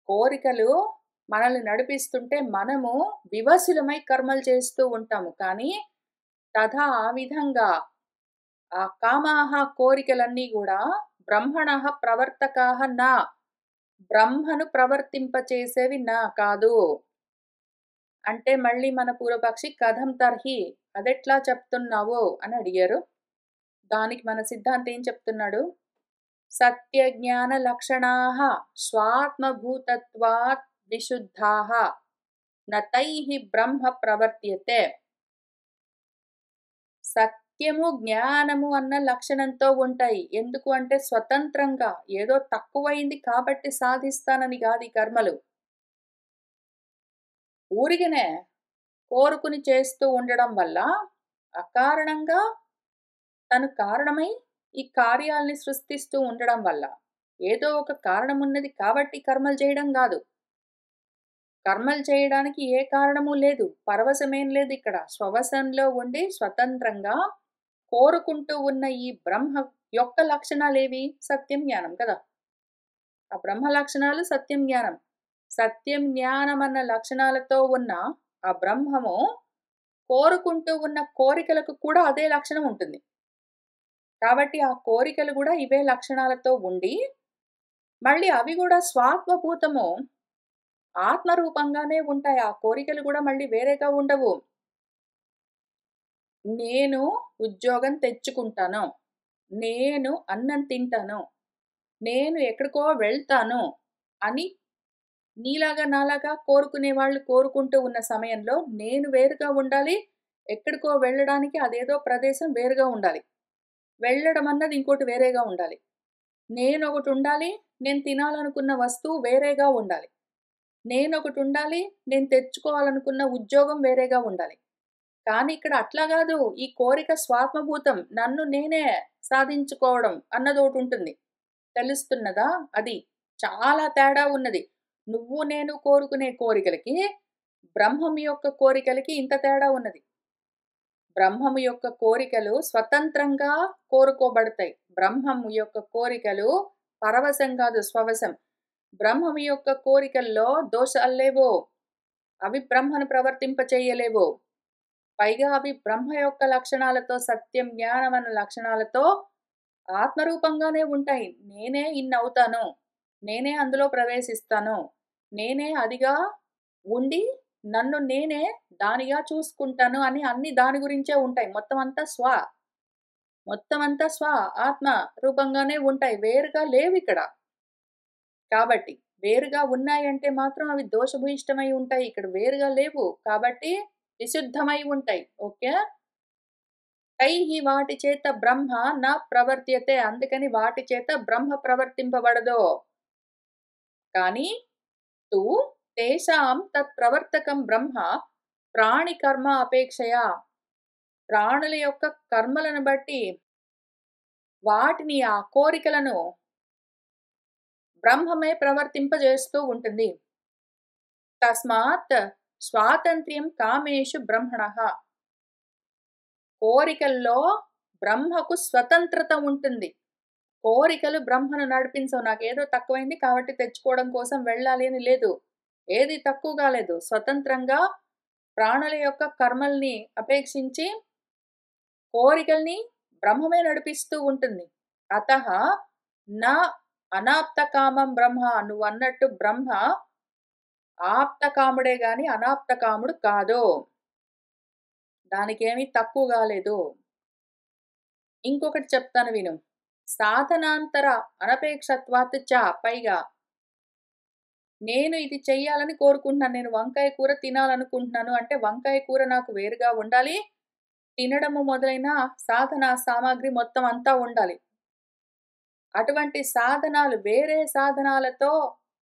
కోరికలు మనల్ని నడిపిస్తుంటే మనము వివశులమై కర్మలు చేస్తూ ఉంటాము. కానీ తథా ఆ విధంగా ఆ కామాహ కోరికలన్నీ కూడా బ్రహ్మణః ప్రవర్తకాః నా బ్రహ్మను ప్రవర్తింపచేసేవి నా కాదు. అంటే మళ్ళీ మన పూర్వపక్షి కథం తర్హి అదెట్లా చెప్తున్నావు అని అడిగారు. దానికి మన సిద్ధాంతం ఏం చెప్తున్నాడు? సత్య జ్ఞాన లక్షణాః స్వాత్మభూతత్వాత్ విశుద్ధాః నతైః బ్రహ్మ ప్రవర్త్యతే. సత్యము జ్ఞానము అన్న లక్షణంతో ఉంటాయి. ఎందుకు అంటే స్వతంత్రంగా ఏదో తక్కువైంది కాబట్టి సాధిస్తానని కాదు ఈ కర్మలు. ఊరికనే కోరుకుని చేస్తూ ఉండడం వల్ల అకారణంగా తను కారణమై ఈ కార్యాల్ని సృష్టిస్తూ ఉండడం వల్ల ఏదో ఒక కారణం ఉన్నది కాబట్టి కర్మలు చేయడం కాదు. కర్మలు చేయడానికి ఏ కారణము లేదు. పరవశమేం లేదు ఇక్కడ. స్వవశంలో ఉండి స్వతంత్రంగా కోరుకుంటూ ఉన్న ఈ బ్రహ్మ యొక్క లక్షణాలేవి? సత్యం, జ్ఞానం కదా! ఆ బ్రహ్మ లక్షణాలు సత్యం, జ్ఞానం. సత్యం, జ్ఞానం అన్న లక్షణాలతో ఉన్న ఆ బ్రహ్మము కోరుకుంటూ ఉన్న కోరికలకు కూడా అదే లక్షణం ఉంటుంది. కాబట్టి ఆ కోరికలు గూడా ఇవే లక్షణాలతో ఉండి, మళ్ళీ అవి గూడా స్వాత్మభూతము ఆత్మరూపంగానే ఉంటాయి. ఆ కోరికలు గూడా మళ్ళీ వేరేగా ఉండవు. నేను ఉద్యోగం తెచ్చుకుంటాను. నేను అన్నం తింటాను. నేను ఎక్కడికో వెళ్తాను అని నీలాగా, నాలాగా కోరుకునే వాళ్ళు కోరుకుంటూ ఉన్న సమయంలో నేను వేరుగా ఉండాలి. ఎక్కడికో వెళ్ళడానికి అదేదో ప్రదేశం వేరుగా ఉండాలి. వెళ్ళడం అన్నది ఇంకోటి వేరేగా ఉండాలి. నేనొకటుండాలి. నేను తినాలనుకున్న వస్తువు వేరేగా ఉండాలి. నేనొకటుండాలి. నేను తెచ్చుకోవాలనుకున్న ఉద్యోగం వేరేగా ఉండాలి. కానీ ఇక్కడ అట్లా గాదు. ఈ కోరిక స్వాత్మభూతం. నన్ను నేనే సాధించుకోవడం అన్నదోటుంటుంది. తెలుస్తున్నదా? అది. చాలా తేడా ఉన్నది. నువ్వు నేను కోరుకునే కోరికలకి, బ్రహ్మం యొక్క కోరికలకి ఇంత తేడా ఉన్నది. బ్రహ్మము యొక్క కోరికలు స్వతంత్రంగా కోరుకోబడతాయి. బ్రహ్మము యొక్క కోరికలు పరవశం కాదు స్వవశం. బ్రహ్మము యొక్క కోరికల్లో దోషాలు లేవు. అవి బ్రహ్మను ప్రవర్తింపచేయలేవు. పైగా అవి బ్రహ్మ యొక్క లక్షణాలతో సత్యం, జ్ఞానం అన్న లక్షణాలతో ఆత్మరూపంగానే ఉంటాయి. నేనే ఇన్నవుతాను. నేనే అందులో ప్రవేశిస్తాను. నేనే అదిగా ఉండి నన్ను నేనే దానిగా చూసుకుంటాను అని అన్ని దాని గురించే ఉంటాయి. మొత్తమంతా స్వ ఆత్మ రూపంగానే ఉంటాయి. వేరుగా లేవిక్కడ. కాబట్టి వేరుగా ఉన్నాయంటే మాత్రం అవి దోషభూయిష్టమై ఉంటాయి. ఇక్కడ వేరుగా లేవు. కాబట్టి విశుద్ధమై ఉంటాయి. ఓకే. తైహి వాటి చేత బ్రహ్మ ప్రవర్త్యతే. అందుకని వాటి చేత బ్రహ్మ ప్రవర్తింపబడదు. కానీ తు తేషాం తత్ప్రవర్తకం బ్రహ్మ ప్రాణి కర్మ అపేక్షయా. ప్రాణుల యొక్క కర్మలను బట్టి వాటిని ఆ కోరికలను బ్రహ్మమే ప్రవర్తింపజేస్తూ ఉంటుంది. తస్మాత్ స్వాతంత్ర్యం కామేషు బ్రహ్మణః. కోరికల్లో బ్రహ్మకు స్వతంత్రత ఉంటుంది. కోరికలు బ్రహ్మను నడిపించవు. నాకేదో తక్కువైంది కాబట్టి తెచ్చుకోవడం కోసం వెళ్ళాలి అని లేదు. ఏది తక్కువ కాలేదు. స్వతంత్రంగా ప్రాణుల యొక్క కర్మల్ని అపేక్షించి కోరికల్ని బ్రహ్మమే నడిపిస్తూ ఉంటుంది. అతః న అనాప్తకామం బ్రహ్మ. నువ్వన్నట్టు బ్రహ్మ ఆప్తకాముడే గాని అనాప్తకాముడు కాదు. దానికేమీ తక్కువ కాలేదు. ఇంకొకటి చెప్తాను విను. సాధనాంతర అనపేక్షత్వాత్ చ. పైగా నేను ఇది చెయ్యాలని కోరుకుంటున్నాను. నేను వంకాయ కూర తినాలనుకుంటున్నాను అంటే వంకాయ కూర నాకు వేరుగా ఉండాలి. తినడము మొదలైన సాధన సామాగ్రి మొత్తం అంతా ఉండాలి. అటువంటి సాధనాలు వేరే సాధనాలతో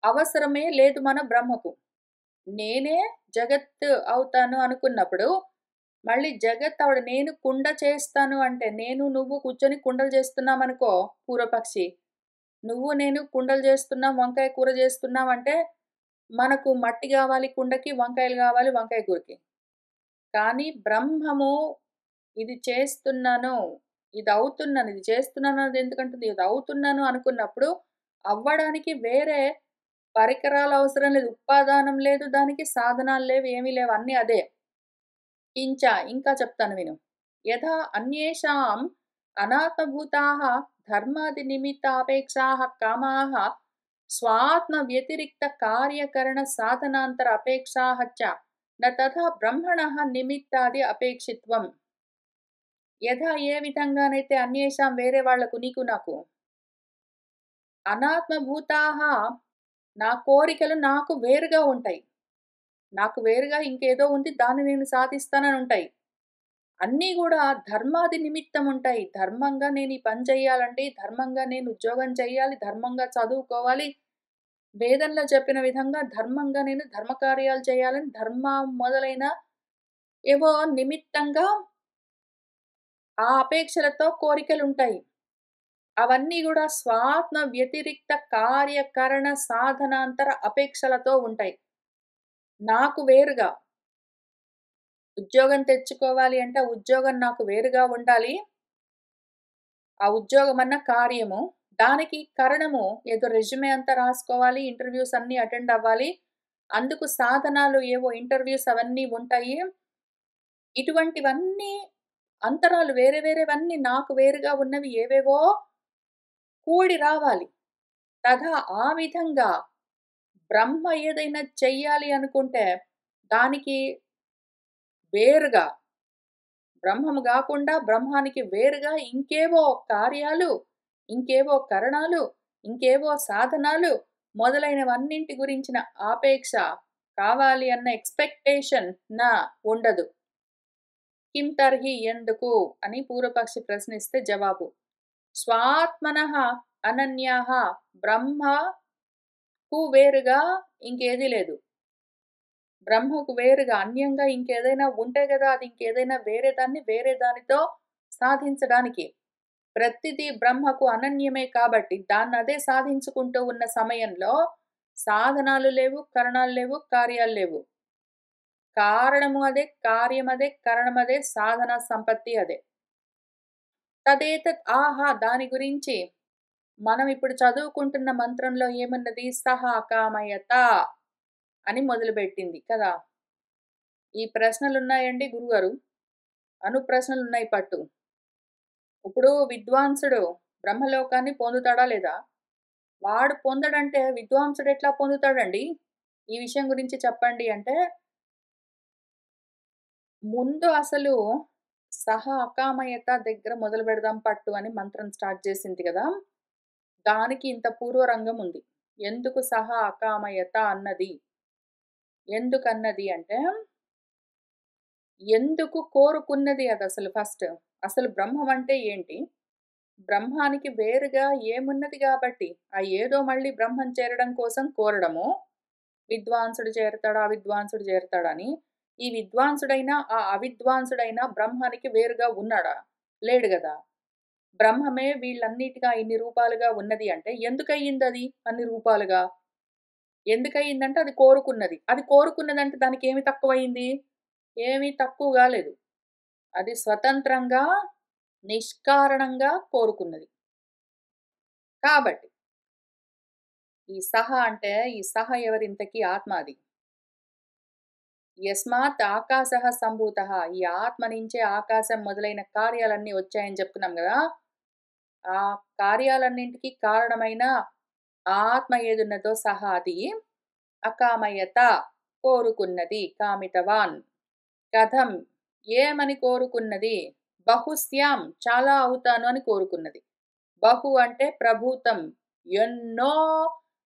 అవసరమే లేదు మన బ్రహ్మకు. నేనే జగత్ అవుతాను అనుకున్నప్పుడు మళ్ళీ జగత్ ఆవిడ నేను కుండ చేస్తాను అంటే నేను నువ్వు కూర్చొని కుండలు చేస్తున్నామనుకో పూర్వపక్షి. నువ్వు నేను కుండలు చేస్తున్నాం, వంకాయ కూర చేస్తున్నాం అంటే మనకు మట్టి కావాలి కుండకి, వంకాయలు కావాలి వంకాయ కూరకి. కానీ బ్రహ్మము ఇది చేస్తున్నాను, ఇది అవుతున్నాను, ఇది చేస్తున్నాను అనేది ఎందుకంటుంది? ఇది అవుతున్నాను అనుకున్నప్పుడు అవ్వడానికి వేరే పరికరాలు అవసరం లేదు. ఉపాదానం లేదు. దానికి సాధనాలు లేవు. ఏమీ లేవు. అన్నీ అదే. ఇంకా చెప్తాను విను. యథా అన్యేషాం అనాత్మభూతాః ధర్మాదినిమిత్తాపేక్షాః కామాః స్వాత్మ వ్యతిరిక్త కార్యకరణ సాధనాంతర అపేక్షాః చ న తథా బ్రహ్మణః నిమిత్తాది అపేక్షిత్వం. యథా ఏ విధంగానైతే అన్యేషాం వేరే వాళ్లకు నీకు నాకు అనాత్మభూతాః నా కోరికలు నాకు వేరుగా ఉంటాయి. నాకు వేరుగా ఇంకేదో ఉంది దాన్ని నేను సాధిస్తానని ఉంటాయి. అన్నీ గూడా ధర్మాది నిమిత్తం ఉంటాయి. ధర్మంగా నేను ఈ పని చెయ్యాలంటే, ధర్మంగా నేను ఉద్యోగం చెయ్యాలి, ధర్మంగా చదువుకోవాలి. వేదంలో చెప్పిన విధంగా ధర్మంగా నేను ధర్మకార్యాలు చేయాలని ధర్మం మొదలైన ఏవో నిమిత్తంగా ఆ అపేక్షలతో కోరికలుంటాయి. అవన్నీ గూడా స్వాత్మ వ్యతిరిక్త కార్యకరణ సాధనాంతర అపేక్షలతో ఉంటాయి. నాకు వేరుగా ఉద్యోగం తెచ్చుకోవాలి అంటే, ఆ ఉద్యోగం నాకు వేరుగా ఉండాలి. ఆ ఉద్యోగమన్న కార్యము. దానికి కారణము ఏదో రెజ్యూమే అంతా రాసుకోవాలి. ఇంటర్వ్యూస్ అన్నీ అటెండ్ అవ్వాలి. అందుకు సాధనాలు ఏవో ఇంటర్వ్యూస్ అవన్నీ ఉంటాయి. ఇటువంటివన్నీ అంతరాలు వేరే వేరేవన్నీ నాకు వేరుగా ఉన్నవి ఏవేవో కూడి రావాలి. తథా ఆ విధంగా బ్రహ్మ ఏదైనా చెయ్యాలి అనుకుంటే దానికి వేరుగా బ్రహ్మము గాకుండా బ్రహ్మానికి వేరుగా ఇంకేవో కార్యాలు, ఇంకేవో కరణాలు, ఇంకేవో సాధనాలు మొదలైనవన్నింటి గురించిన ఆపేక్ష కావాలి అన్న ఎక్స్‌పెక్టేషన్ ఉండదు. కిం తర్హి ఎందుకు అని పూర్వపక్షి ప్రశ్నిస్తే జవాబు. స్వాత్మనః అనన్యాః బ్రహ్మకు వేరుగా ఇంకేదీ లేదు. బ్రహ్మకు వేరుగా అన్యంగా ఇంకేదైనా ఉంటే గదా! అది ఇంకేదైనా వేరే దాన్ని వేరే దానితో సాధించడానికి. ప్రతిదీ బ్రహ్మకు అనన్యమే కాబట్టి దాన్నదే సాధించుకుంటూ ఉన్న సమయంలో సాధనాలు లేవు, కరణాలు లేవు, కార్యాలు లేవు. కారణము అదే, కార్యమదే, కరణమదే, సాధన సంపత్తి అదే. తదేతత్ ఆహా! దాని గురించి మనం ఇప్పుడు చదువుకుంటున్న మంత్రంలో ఏమున్నది? సహ అకామయత అని మొదలుపెట్టింది కదా! ఈ ప్రశ్నలున్నాయండి గురుగారు? అనుప్రశ్నలున్నాయి పట్టు. ఇప్పుడు విద్వాంసుడు బ్రహ్మలోకాన్ని పొందుతాడా లేదా? వాడు పొందడంటే విద్వాంసుడెట్లా పొందుతాడండి? ఈ విషయం గురించి చెప్పండి అంటే, ముందు అసలు సహ అకామయత దగ్గర మొదలుపెడదాం పట్టు అని మంత్రం స్టార్ట్ చేసింది గదా! దానికి ఇంత పూర్వరంగం ఉంది. ఎందుకు సహ అకామయత అన్నది? ఎందుకన్నది అంటే, ఎందుకు కోరుకున్నది అదసలు ఫస్ట్. అసలు బ్రహ్మం అంటే ఏంటి? బ్రహ్మానికి వేరుగా ఏమున్నది గాబట్టి, ఆ ఏదో మళ్ళీ బ్రహ్మం చేరడం కోసం కోరడము. విద్వాంసుడు చేరతాడు, అవిద్వాంసుడు చేరతాడని. ఈ విద్వాంసుడైనా, ఆ అవిద్వాంసుడైనా బ్రహ్మానికి వేరుగా ఉన్నాడా? లేడు గదా! బ్రహ్మమే వీళ్ళన్నిటిగా ఇన్ని రూపాలుగా ఉన్నది అంటే ఎందుకయ్యిందది అన్ని రూపాలుగా? ఎందుకయ్యిందంటే అది కోరుకున్నది. అది కోరుకున్నదంటే దానికేమి తక్కువయింది? ఏమీ తక్కువ గాలేదు. అది స్వతంత్రంగా, నిష్కారణంగా కోరుకున్నది. కాబట్టి ఈ సహ అంటే ఈ సహ ఎవరింతకీ ఆత్మ అది. యస్మాత్ ఆకాశః సంభూతః ఈ ఆత్మ నుంచే ఆకాశం మొదలైన కార్యాలన్నీ వచ్చాయని చెప్పుకున్నాం గదా! ఆ కార్యాలన్నింటికి కారణమైన ఆత్మ ఏదున్నదో సహ అది అకామయత కోరుకున్నది. కామితవాన్. కథం ఏమని కోరుకున్నది? బహుస్యాం చాలా అవుతాను అని కోరుకున్నది. బహు అంటే ప్రభూతం. ఎన్నో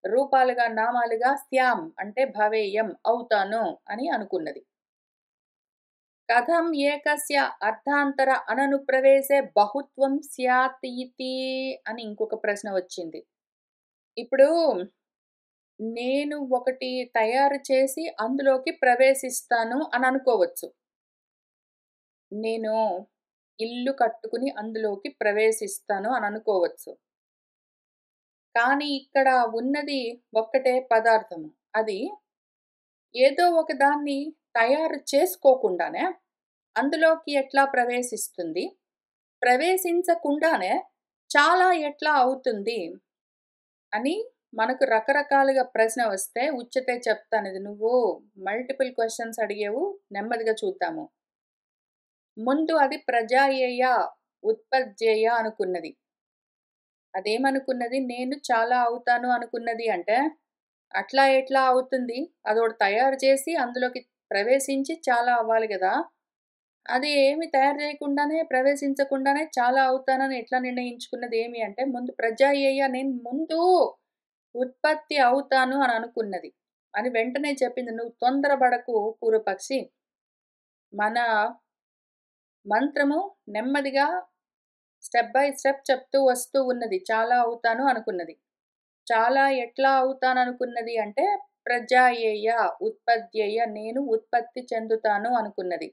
రూపాలుగా, నామాలుగా స్యాం అంటే భవేయం అవుతాను అని అనుకున్నది. కథం ఏకస్య అర్థాంతర అననుప్రవేశే బహుత్వం స్యాత్ ఇతి అని ఇంకొక ప్రశ్న వచ్చింది. ఇప్పుడు నేను ఒకటి తయారు చేసి అందులోకి ప్రవేశిస్తాను అని అనుకోవచ్చు. నేను ఇల్లు కట్టుకుని అందులోకి ప్రవేశిస్తాను అని అనుకోవచ్చు. కానీ ఇక్కడ ఉన్నది ఒక్కటే పదార్థము. అది ఏదో ఒక దాన్ని తయారు చేసుకోకుండానే అందులోకి ఎట్లా ప్రవేశిస్తుంది? ప్రవేశించకుండానే చాలా ఎట్లా అవుతుంది? అని మనకు రకరకాలుగా ప్రశ్న వస్తే ఉచ్యతే చెప్తానిది. నువ్వు మల్టిపుల్ క్వెషన్స్ అడిగావు. నెమ్మదిగా చూద్దాము. ముందు అది ప్రజాయేయ, ఉత్పజ్జేయ అనుకున్నది. అదేమనుకున్నది? నేను చాలా అవుతాను అనుకున్నది అంటే, అట్లా ఎట్లా అవుతుంది? అదోటి తయారు చేసి అందులోకి ప్రవేశించి చాలా అవ్వాలి గదా! అది ఏమి తయారు చేయకుండానే, ప్రవేశించకుండానే చాలా అవుతానని ఎట్లా నిర్ణయించుకున్నది ఏమి అంటే, ముందు ప్రజాయేయ నేను ముందు ఉత్పత్తి అవుతాను అని అనుకున్నది. అని వెంటనే చెప్పింది. నువ్వు తొందరపడకు పూర్వపక్షి. మన మంత్రము నెమ్మదిగా స్టెప్ బై స్టెప్ చెప్తూ వస్తూ ఉన్నది. చాలా అవుతాను అనుకున్నది. చాలా ఎట్లా అవుతాననుకున్నది అంటే, ప్రజాయేయ, ఉత్పద్యేయ నేను ఉత్పత్తి చెందుతాను అనుకున్నది.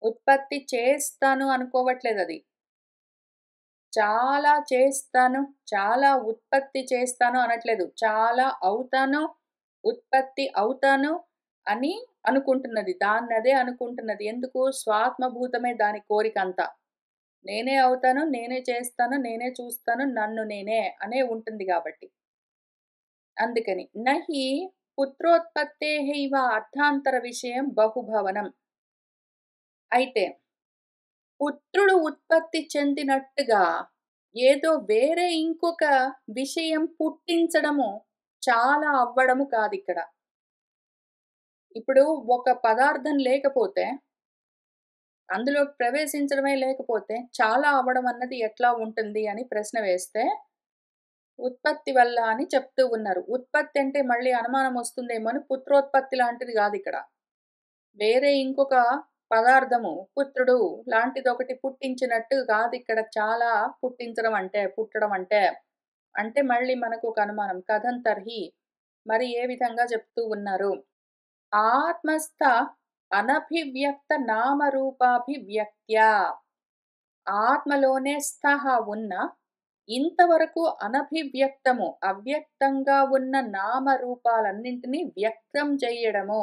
ఉత్పత్తి చేస్తాను అనుకోవట్లేదది. చాలా చేస్తాను, చాలా ఉత్పత్తి చేస్తాను అనట్లేదు. చాలా అవుతాను, ఉత్పత్తి అవుతాను అని అనుకుంటున్నది. దాన్నదే అనుకుంటున్నది. ఎందుకు? స్వాత్మభూతమే దాని కోరికంతా. నేనే అవుతాను, నేనే చేస్తాను, నేనే చూస్తాను, నన్ను నేనే అనే ఉంటుంది గాబట్టి. అందుకని. నహి పుత్రోత్పత్తేః ఇవ అర్థాంతర విషయం బహుభవనం. అయితే పుత్రుడు ఉత్పత్తి చెందినట్టుగా ఏదో వేరే ఇంకొక విషయం పుట్టించడము చాలా అవ్వడము కాదిక్కడ. ఇప్పుడు ఒక పదార్థం లేకపోతే, అందులోకి ప్రవేశించడమే లేకపోతే, చాలా అవ్వడం అన్నది ఎట్లా ఉంటుంది అని ప్రశ్న వేస్తే, ఉత్పత్తి వల్ల అని చెప్తూ ఉన్నారు. ఉత్పత్తి అంటే మళ్ళీ అనుమానం వస్తుందేమో అని పుత్రోత్పత్తి లాంటిది గాదిక్కడ. వేరే ఇంకొక పదార్థము పుత్రుడు లాంటిదొకటి పుట్టించినట్టు కాదిక్కడ చాలా పుట్టించడం అంటే, పుట్టడం అంటే. అంటే మళ్ళీ మనకొక అనుమానం. కథం తర్హి మరి ఏ విధంగా చెప్తూ ఉన్నారు? ఆత్మస్థ అనభివ్యక్త నామరూపాభివ్యక్త్యా. ఆత్మలోనే స్థః ఉన్న ఇంతవరకు అనభివ్యక్తము అవ్యక్తంగా ఉన్న నామరూపాలన్నింటినీ వ్యక్తం చెయ్యడము.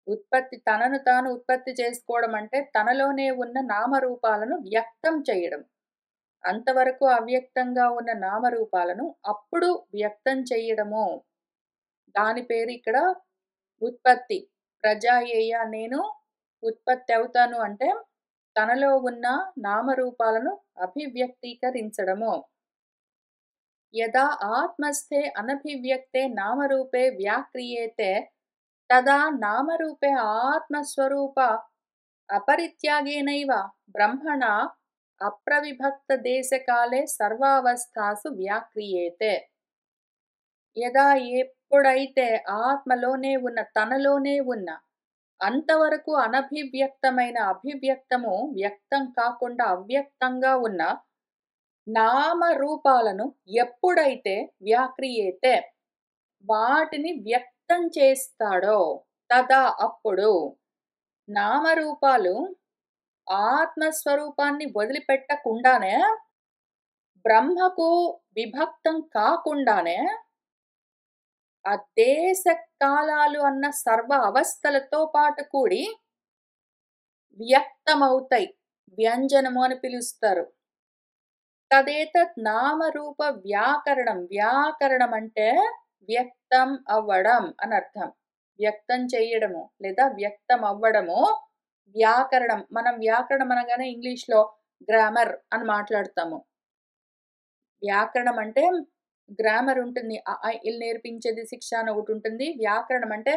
ఉత్పత్తి తనను తాను ఉత్పత్తి చేసుకోవడం అంటే తనలోనే ఉన్న నామరూపాలను వ్యక్తం చేయడం. అంతవరకు అవ్యక్తంగా ఉన్న నామరూపాలను అప్పుడు వ్యక్తం చెయ్యడము. దాని పేరు ఇక్కడ ఉత్పత్తి. ప్రజాయేయ నేను ఉత్పత్తి అవుతాను అంటే తనలో ఉన్న నామరూపాలను అభివ్యక్తీకరించడము. యదా ఆత్మస్థే అనభివ్యక్తే నామరూపే వ్యాక్రియేతే తదా నామరూపే ఆత్మస్వరూప అపరిత్యాగేనైవ బ్రహ్మణ అప్రవిభక్త దేశకాలే సర్వావస్థాసు వ్యాక్రియేతే. యదా ఎప్పుడైతే ఆత్మలోనే ఉన్న తనలోనే ఉన్న అంతవరకు అనభివ్యక్తమైన అభివ్యక్తము వ్యక్తం కాకుండా అవ్యక్తంగా ఉన్న నామరూపాలను ఎప్పుడైతే వ్యాక్రియేతే వాటిని వ్యక్తం చేస్తాడో తదా అప్పుడు నామరూపాలు ఆత్మస్వరూపాన్ని వదిలిపెట్టకుండానే బ్రహ్మకు విభక్తం కాకుండానే ఆ దేశ కాలాలు అన్న సర్వ అవస్థలతో పాటు కూడి వ్యక్తమవుతాయి. వ్యంజనము అని పిలుస్తారు. తదేతత్ నామరూప వ్యాకరణం. వ్యాకరణం అంటే వ్యక్తం అవ్వడం అని అర్థం. వ్యక్తం చేయడము లేదా వ్యక్తం అవ్వడము వ్యాకరణం. మనం వ్యాకరణం అనగానే ఇంగ్లీష్‌లో గ్రామర్ అని మాట్లాడతాము. వ్యాకరణం అంటే గ్రామర్ ఉంటుంది. అ, ఆ, ఇలు నేర్పించేది శిక్ష అని ఒకటుంటుంది. వ్యాకరణం అంటే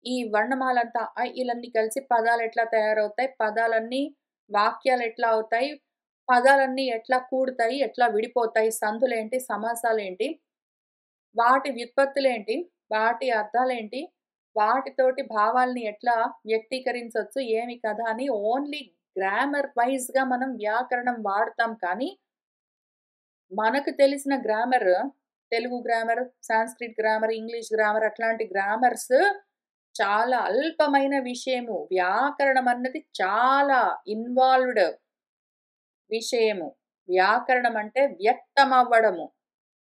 ఈ వర్ణమాలంతా అ, ఇలన్నీ కలిసి పదాలెట్లా తయారవుతాయి, పదాలన్నీ వాక్యాలెట్లా అవుతాయి, పదాలన్నీ ఎట్లా కూడుతాయి, ఎట్లా విడిపోతాయి, సందులేంటి, సమాసాలేంటి, వాటి వ్యుత్పత్తులేంటి, వాటి అర్థాలేంటి, వాటితోటి భావాల్ని ఎట్లా వ్యక్తీకరించొచ్చు, ఏమి కథ అని ఓన్లీ గ్రామర్ వైస్‌గా మనం వ్యాకరణం వాడతాం కానీ, మనకు తెలిసిన grammar, Telugu grammar, Sanskrit grammar, English grammar అట్లాంటి గ్రామర్స్ చాలా అల్పమైన విషయము. వ్యాకరణం అన్నది చాలా ఇన్వాల్వ్డ్ విషయము. వ్యాకరణం అంటే వ్యక్తమవ్వడము.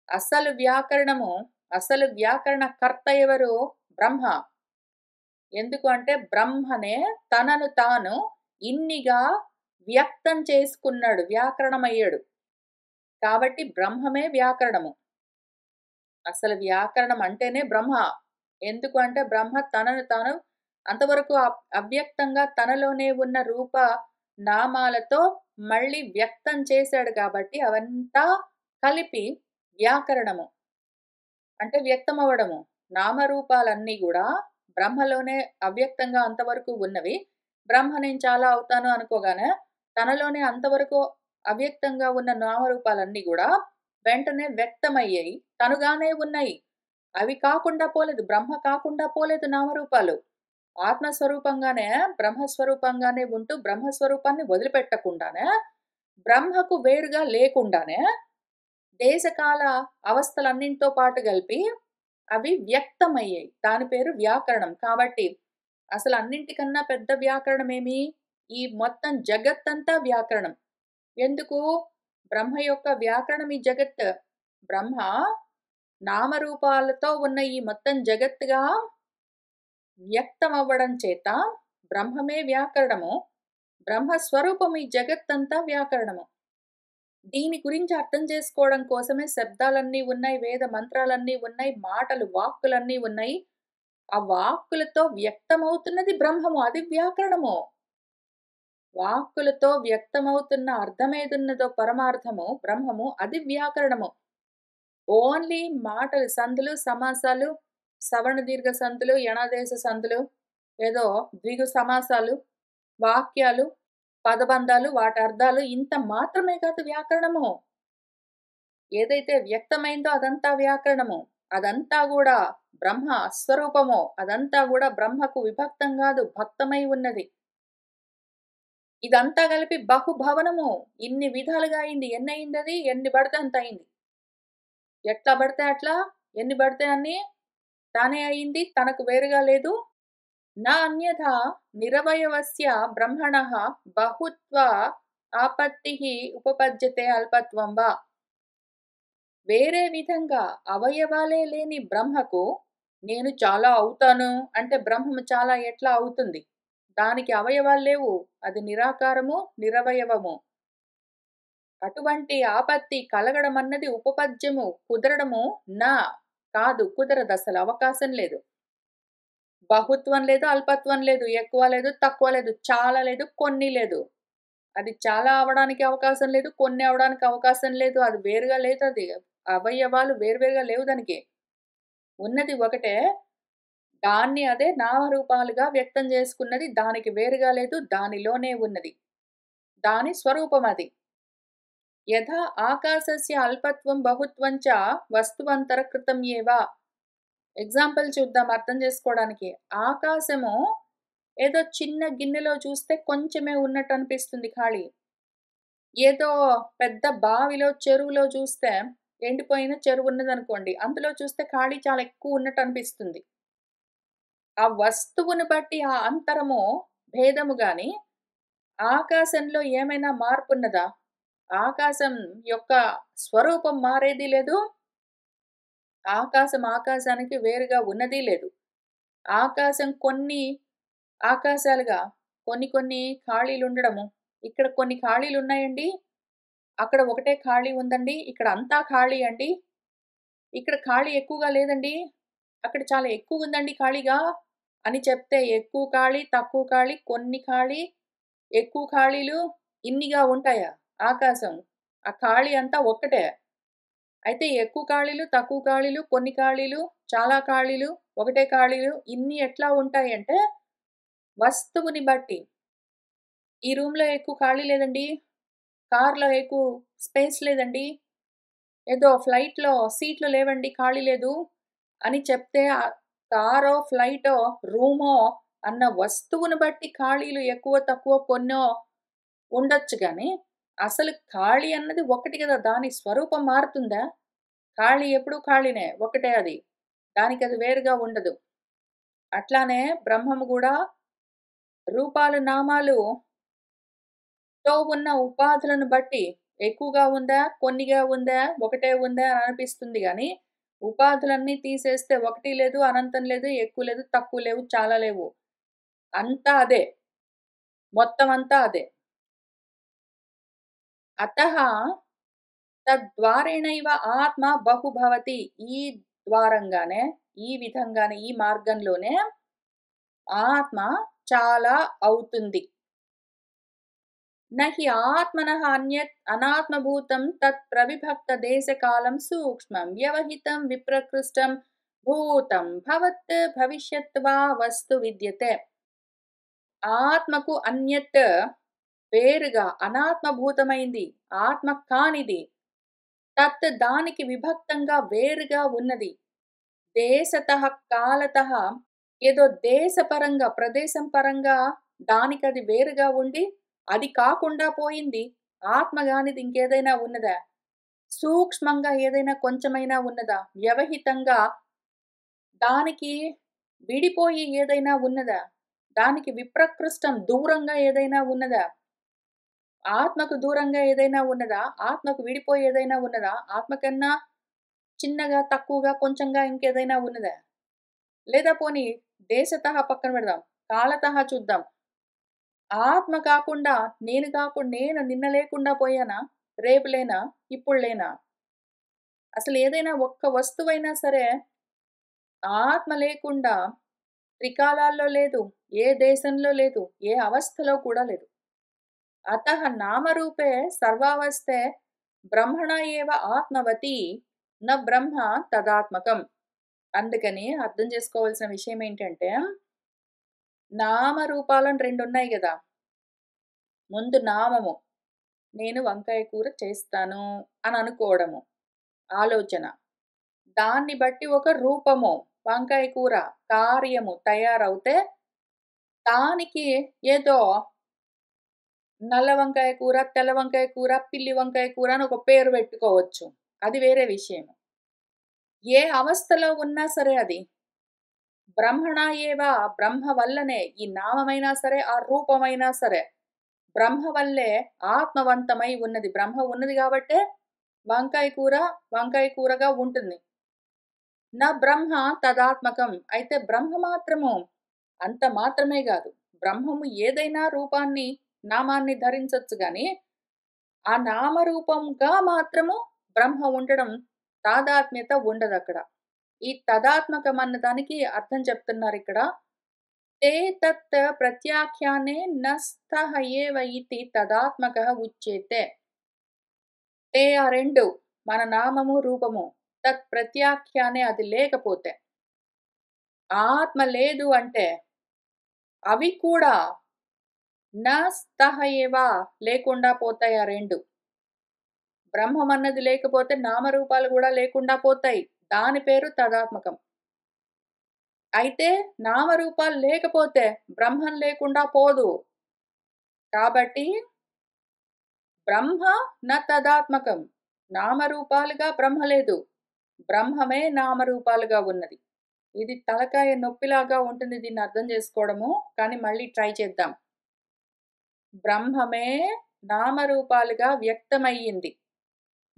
అసలు వ్యాకరణము, అసలు వ్యాకరణకర్త ఎవరు? బ్రహ్మ. ఎందుకు అంటే బ్రహ్మనే తనను తాను ఇన్నిగా వ్యక్తం చేసుకున్నాడు. వ్యాకరణమయ్యాడు. కాబట్టి బ్రహ్మమే వ్యాకరణము. అసలు వ్యాకరణం అంటేనే బ్రహ్మ. ఎందుకు అంటే బ్రహ్మ తనను తాను అంతవరకు అవ్యక్తంగా తనలోనే ఉన్న రూప నామాలతో మళ్ళీ వ్యక్తం చేశాడు కాబట్టి అవంతా కలిపి వ్యాకరణము. అంటే వ్యక్తమవ్వడము. నామరూపాలన్నీ గూడా బ్రహ్మలోనే అవ్యక్తంగా అంతవరకు ఉన్నవి. బ్రహ్మ నేను చాలా అవుతాను అనుకోగానే తనలోనే అంతవరకు అవ్యక్తంగా ఉన్న నామరూపాలన్నీ గూడా వెంటనే వ్యక్తమయ్యాయి. తనుగానే ఉన్నాయి. అవి కాకుండా పోలేదు. బ్రహ్మ కాకుండా పోలేదు నామరూపాలు. ఆత్మస్వరూపంగానే, బ్రహ్మస్వరూపంగానే ఉంటూ బ్రహ్మస్వరూపాన్ని వదిలిపెట్టకుండానే, బ్రహ్మకు వేరుగా లేకుండానే దేశకాల అవస్థలన్నింటితో పాటు కలిపి అవి వ్యక్తమయ్యాయి. దాని పేరు వ్యాకరణం. కాబట్టి అసలు అన్నింటికన్నా పెద్ద వ్యాకరణమేమి? ఈ మొత్తం జగత్తంతా వ్యాకరణం. ఎందుకు? బ్రహ్మ యొక్క వ్యాకరణం ఈ జగత్. బ్రహ్మ నామరూపాలతో ఉన్న ఈ మొత్తం జగత్తుగా వ్యక్తమవ్వడం చేత బ్రహ్మమే వ్యాకరణము. బ్రహ్మస్వరూపం ఈ జగత్తంతా వ్యాకరణము. దీని గురించి అర్థం చేసుకోవడం కోసమే శబ్దాలన్నీ ఉన్నాయి, వేద మంత్రాలన్నీ ఉన్నాయి, మాటలు, వాక్కులన్నీ ఉన్నాయి. ఆ వాక్కులతో వ్యక్తమవుతున్నది బ్రహ్మము. అది వ్యాకరణము. వాక్కులతో వ్యక్తమవుతున్న అర్థమేదున్నదో పరమార్థము బ్రహ్మము అది వ్యాకరణము. ఓన్లీ మాటలు, సందులు, సమాసాలు, సవర్ణ దీర్ఘ సందులు, యణాదేశ సందులు, ఏదో ద్విగు సమాసాలు, వాక్యాలు, పదబంధాలు, వాటి అర్థాలు ఇంత మాత్రమే కాదు వ్యాకరణము. ఏదైతే వ్యక్తమైందో అదంతా వ్యాకరణము. అదంతా గూడా బ్రహ్మ స్వరూపము. అదంతా గూడా బ్రహ్మకు విభక్తం గాదు, భక్తమై ఉన్నది. ఇదంతా కలిపి బహుభవనము. ఇన్ని విధాలుగా అయింది. ఎన్నయిందది? ఎన్ని పడితే అంత అయింది. ఎట్లా పడితే అట్లా, ఎన్ని పడితే అన్ని తానే అయింది. తనకు వేరుగా లేదు. నా అన్యథా నిరవయవస్య బ్రహ్మణః బహుత్వ ఆపత్తిః ఉపపద్యతే అల్పత్వం వా. వేరే విధంగా అవయవాలే లేని బ్రహ్మకు నేను చాలా అవుతాను అంటే బ్రహ్మము చాలా ఎట్లా అవుతుంది? దానికి అవయవాలు లేవు. అది నిరాకారము, నిరవయవము. అటువంటి ఆపత్తి కలగడమన్నది ఉపపద్యము కుదరడము నా కాదు, కుదరదసలు అవకాశం లేదు. బహుత్వం లేదు, అల్పత్వం లేదు, ఎక్కువ లేదు, తక్కువ లేదు, చాలా లేదు, కొన్ని లేదు. అది చాలా అవ్వడానికి అవకాశం లేదు, కొన్ని అవ్వడానికి అవకాశం లేదు. అది వేరుగా లేదది. అవయవాలు వేరువేరుగా లేవు దానికి. ఉన్నది ఒకటే. దాన్ని అదే నామరూపాలుగా వ్యక్తం చేసుకున్నది. దానికి వేరుగా లేదు, దానిలోనే ఉన్నది. దాని స్వరూపమది. యథా ఆకాశస్య అల్పత్వం బహుత్వం చ వస్తువంతరకృతం ఏవ. ఎగ్జాంపుల్ చూద్దాం అర్థం చేసుకోవడానికి. ఆకాశము ఏదో చిన్న గిన్నెలో చూస్తే కొంచెమే ఉన్నట్టు అనిపిస్తుంది ఖాళీ. ఏదో పెద్ద బావిలో, చెరువులో చూస్తే ఎండిపోయిన చెరువు ఉన్నదనుకోండి. అందులో చూస్తే ఖాళీ చాలా ఎక్కువ ఉన్నట్టు అనిపిస్తుంది. ఆ వస్తువును బట్టి ఆ అంతరము, భేదము గాని ఆకాశంలో ఏమైనా మార్పున్నదా? ఆకాశం యొక్క స్వరూపం మారేది లేదు. ఆకాశం ఆకాశానికి వేరుగా ఉన్నది లేదు. ఆకాశం కొన్ని ఆకాశాలుగా కొన్ని కొన్ని ఖాళీలుండడము. ఇక్కడ కొన్ని ఖాళీలున్నాయండి. అక్కడ ఒకటే ఖాళీ ఉందండి. ఇక్కడ అంతా ఖాళీ అండి. ఇక్కడ ఖాళీ ఎక్కువగా లేదండి. అక్కడ చాలా ఎక్కువుందండి ఖాళీగా అని చెప్తే ఎక్కువ ఖాళీ, తక్కువ ఖాళీ, కొన్ని ఖాళీ, ఎక్కువ ఖాళీలు ఇన్నిగా ఉంటాయా? ఆకాశం. ఆ ఖాళీ అంతా ఒక్కటే. అయితే ఎక్కువ ఖాళీలు, తక్కువ ఖాళీలు, కొన్ని ఖాళీలు, చాలా ఖాళీలు, ఒకటే ఖాళీలు ఇన్ని ఎట్లా ఉంటాయంటే వస్తువుని బట్టి. ఈ రూమ్‌లో ఎక్కువ ఖాళీ లేదండి. కార్‌లో ఎక్కువ స్పేస్ లేదండి. ఏదో ఫ్లైట్‌లో సీట్లు లేవండి, ఖాళీ లేదు అని చెప్తే కారో, ఫ్లైటో, రూమో అన్న వస్తువుని బట్టి ఖాళీలు ఎక్కువ, తక్కువ కొన్నో ఉండొచ్చు గానీ, అసలు ఖాళీ అన్నది ఒక్కటి గదా! దాని స్వరూపం మారుతుందా? ఖాళీ ఎప్పుడూ ఖాళీనే. ఒకటే అది. దానికది వేరుగా ఉండదు. అట్లానే బ్రహ్మము గూడా రూపాలు, నామాలు తో ఉన్న ఉపాధులను బట్టి ఎక్కువగా ఉందా? కొన్నిగా ఉందా? ఒకటే ఉందా? అని అనిపిస్తుంది గానీ, ఉపాధులన్నీ తీసేస్తే ఒకటి లేదు, అనంతం లేదు, ఎక్కువ లేదు, తక్కువ లేవు, చాలా లేవు. అంతా అదే. మొత్తం అంతా అదే. అతః తద్వారేణైవ ఆత్మ బహుభవతి. ఈ ద్వారంగానే, ఈ విధంగానే, ఈ మార్గంలోనే ఆత్మ చాలా అవుతుంది. నహి ఆత్మనః అన్యత్ అనాత్మభూతం తత్ ప్రవిభక్త దేశకాలం సూక్ష్మం వ్యవహితం విప్రకృష్టం భూతం భవత్ భవిష్యత్ వా వస్తు విద్యతే. ఆత్మకు అన్యత్ వేరుగా అనాత్మభూతమైంది, ఆత్మ కానిది, తత్ దానికి విభక్తంగా వేరుగా ఉన్నది. దేశతః కాలతః ఏదో దేశపరంగా, ప్రదేశం పరంగా దానికది వేరుగా ఉండి, అది కాకుండా పోయింది. ఆత్మ గానిది ఇంకేదైనా ఉన్నదా? సూక్ష్మంగా ఏదైనా కొంచెమైనా ఉన్నదా? వ్యవహితంగా దానికి విడిపోయి ఏదైనా ఉన్నదా? దానికి విప్రకృష్టం దూరంగా ఏదైనా ఉన్నదా? ఆత్మకు దూరంగా ఏదైనా ఉన్నదా? ఆత్మకు విడిపోయి ఏదైనా ఉన్నదా? ఆత్మ కన్నా చిన్నగా, తక్కువగా, కొంచెంగా ఇంకేదైనా ఉన్నదా? లేదా పోనీ దేశతః పక్కన పెడదాం. కాలతః చూద్దాం. ఆత్మ కాకుండా నేను నిన్న లేకుండా పోయానా? రేపు లేనా? ఇప్పుడు లేనా? అసలు ఏదైనా ఒక్క వస్తువైనా సరే ఆత్మ లేకుండా త్రికాలాల్లో లేదు. ఏ దేశంలో లేదు. ఏ అవస్థలో కూడా లేదు. అతః నామరూపే సర్వావస్థే బ్రహ్మణ ఏవ ఆత్మవతి న బ్రహ్మ తదాత్మకం. అందుకని అర్థం చేసుకోవాల్సిన విషయం ఏంటంటే, నామరూపాలని 2 ఉన్నాయి గదా! ముందు నామము. నేను వంకాయ కూర చేస్తాను అని అనుకోవడము. ఆలోచన. దాన్ని బట్టి ఒక రూపము. వంకాయ కూర కార్యము తయారవుతే, దానికి ఏదో నల్ల వంకాయ కూర, తెల్ల వంకాయ కూర, పిల్లి వంకాయ కూర అని ఒక పేరు పెట్టుకోవచ్చు. అది వేరే విషయం. ఏ అవస్థలో ఉన్నా సరే అది. బ్రహ్మణ ఏవ బ్రహ్మ వల్లనే ఈ నామమైనా సరే, ఆ రూపమైనా సరే, బ్రహ్మ వల్లే ఆత్మవంతమై ఉన్నది. బ్రహ్మ ఉన్నది గాబట్టే వంకాయ కూర, వంకాయ కూరగా ఉంటుంది. నా బ్రహ్మ తదాత్మకం. అయితే బ్రహ్మ మాత్రము అంత మాత్రమే గాదు. బ్రహ్మము ఏదైనా రూపాన్ని, నామాన్ని ధరించొచ్చు గానీ, ఆ నామరూపంగా మాత్రము బ్రహ్మ ఉండడం తాదాత్మ్యత ఉండదక్కడ. ఈ తదాత్మకం అన్న దానికి అర్థం చెప్తున్నారిక్కడ. తే తత్ ప్రత్యాఖ్యానే న స్థః ఏవ ఇతి తదాత్మకః ఉచ్యతే. తే ఆ 2 మన నామము, రూపము తత్ ప్రత్యాఖ్యానే అది లేకపోతే, ఆత్మ లేదు అంటే, అవి కూడా న స్థః ఏవ లేకుండా పోతాయి ఆ 2. బ్రహ్మమన్నది లేకపోతే నామరూపాలు గూడా లేకుండా పోతాయి. దాని పేరు తదాత్మకం. అయితే నామరూపాలు లేకపోతే బ్రహ్మం లేకుండా పోదు. కాబట్టి బ్రహ్మ న తదాత్మకం. నామరూపాలుగా బ్రహ్మ లేదు. బ్రహ్మమే నామరూపాలుగా ఉన్నది. ఇది తలకాయ నొప్పిలాగా ఉంటుంది దీన్ని అర్థం చేసుకోవడము. కానీ మళ్ళీ ట్రై చేద్దాం. బ్రహ్మమే నామరూపాలుగా వ్యక్తమయ్యింది.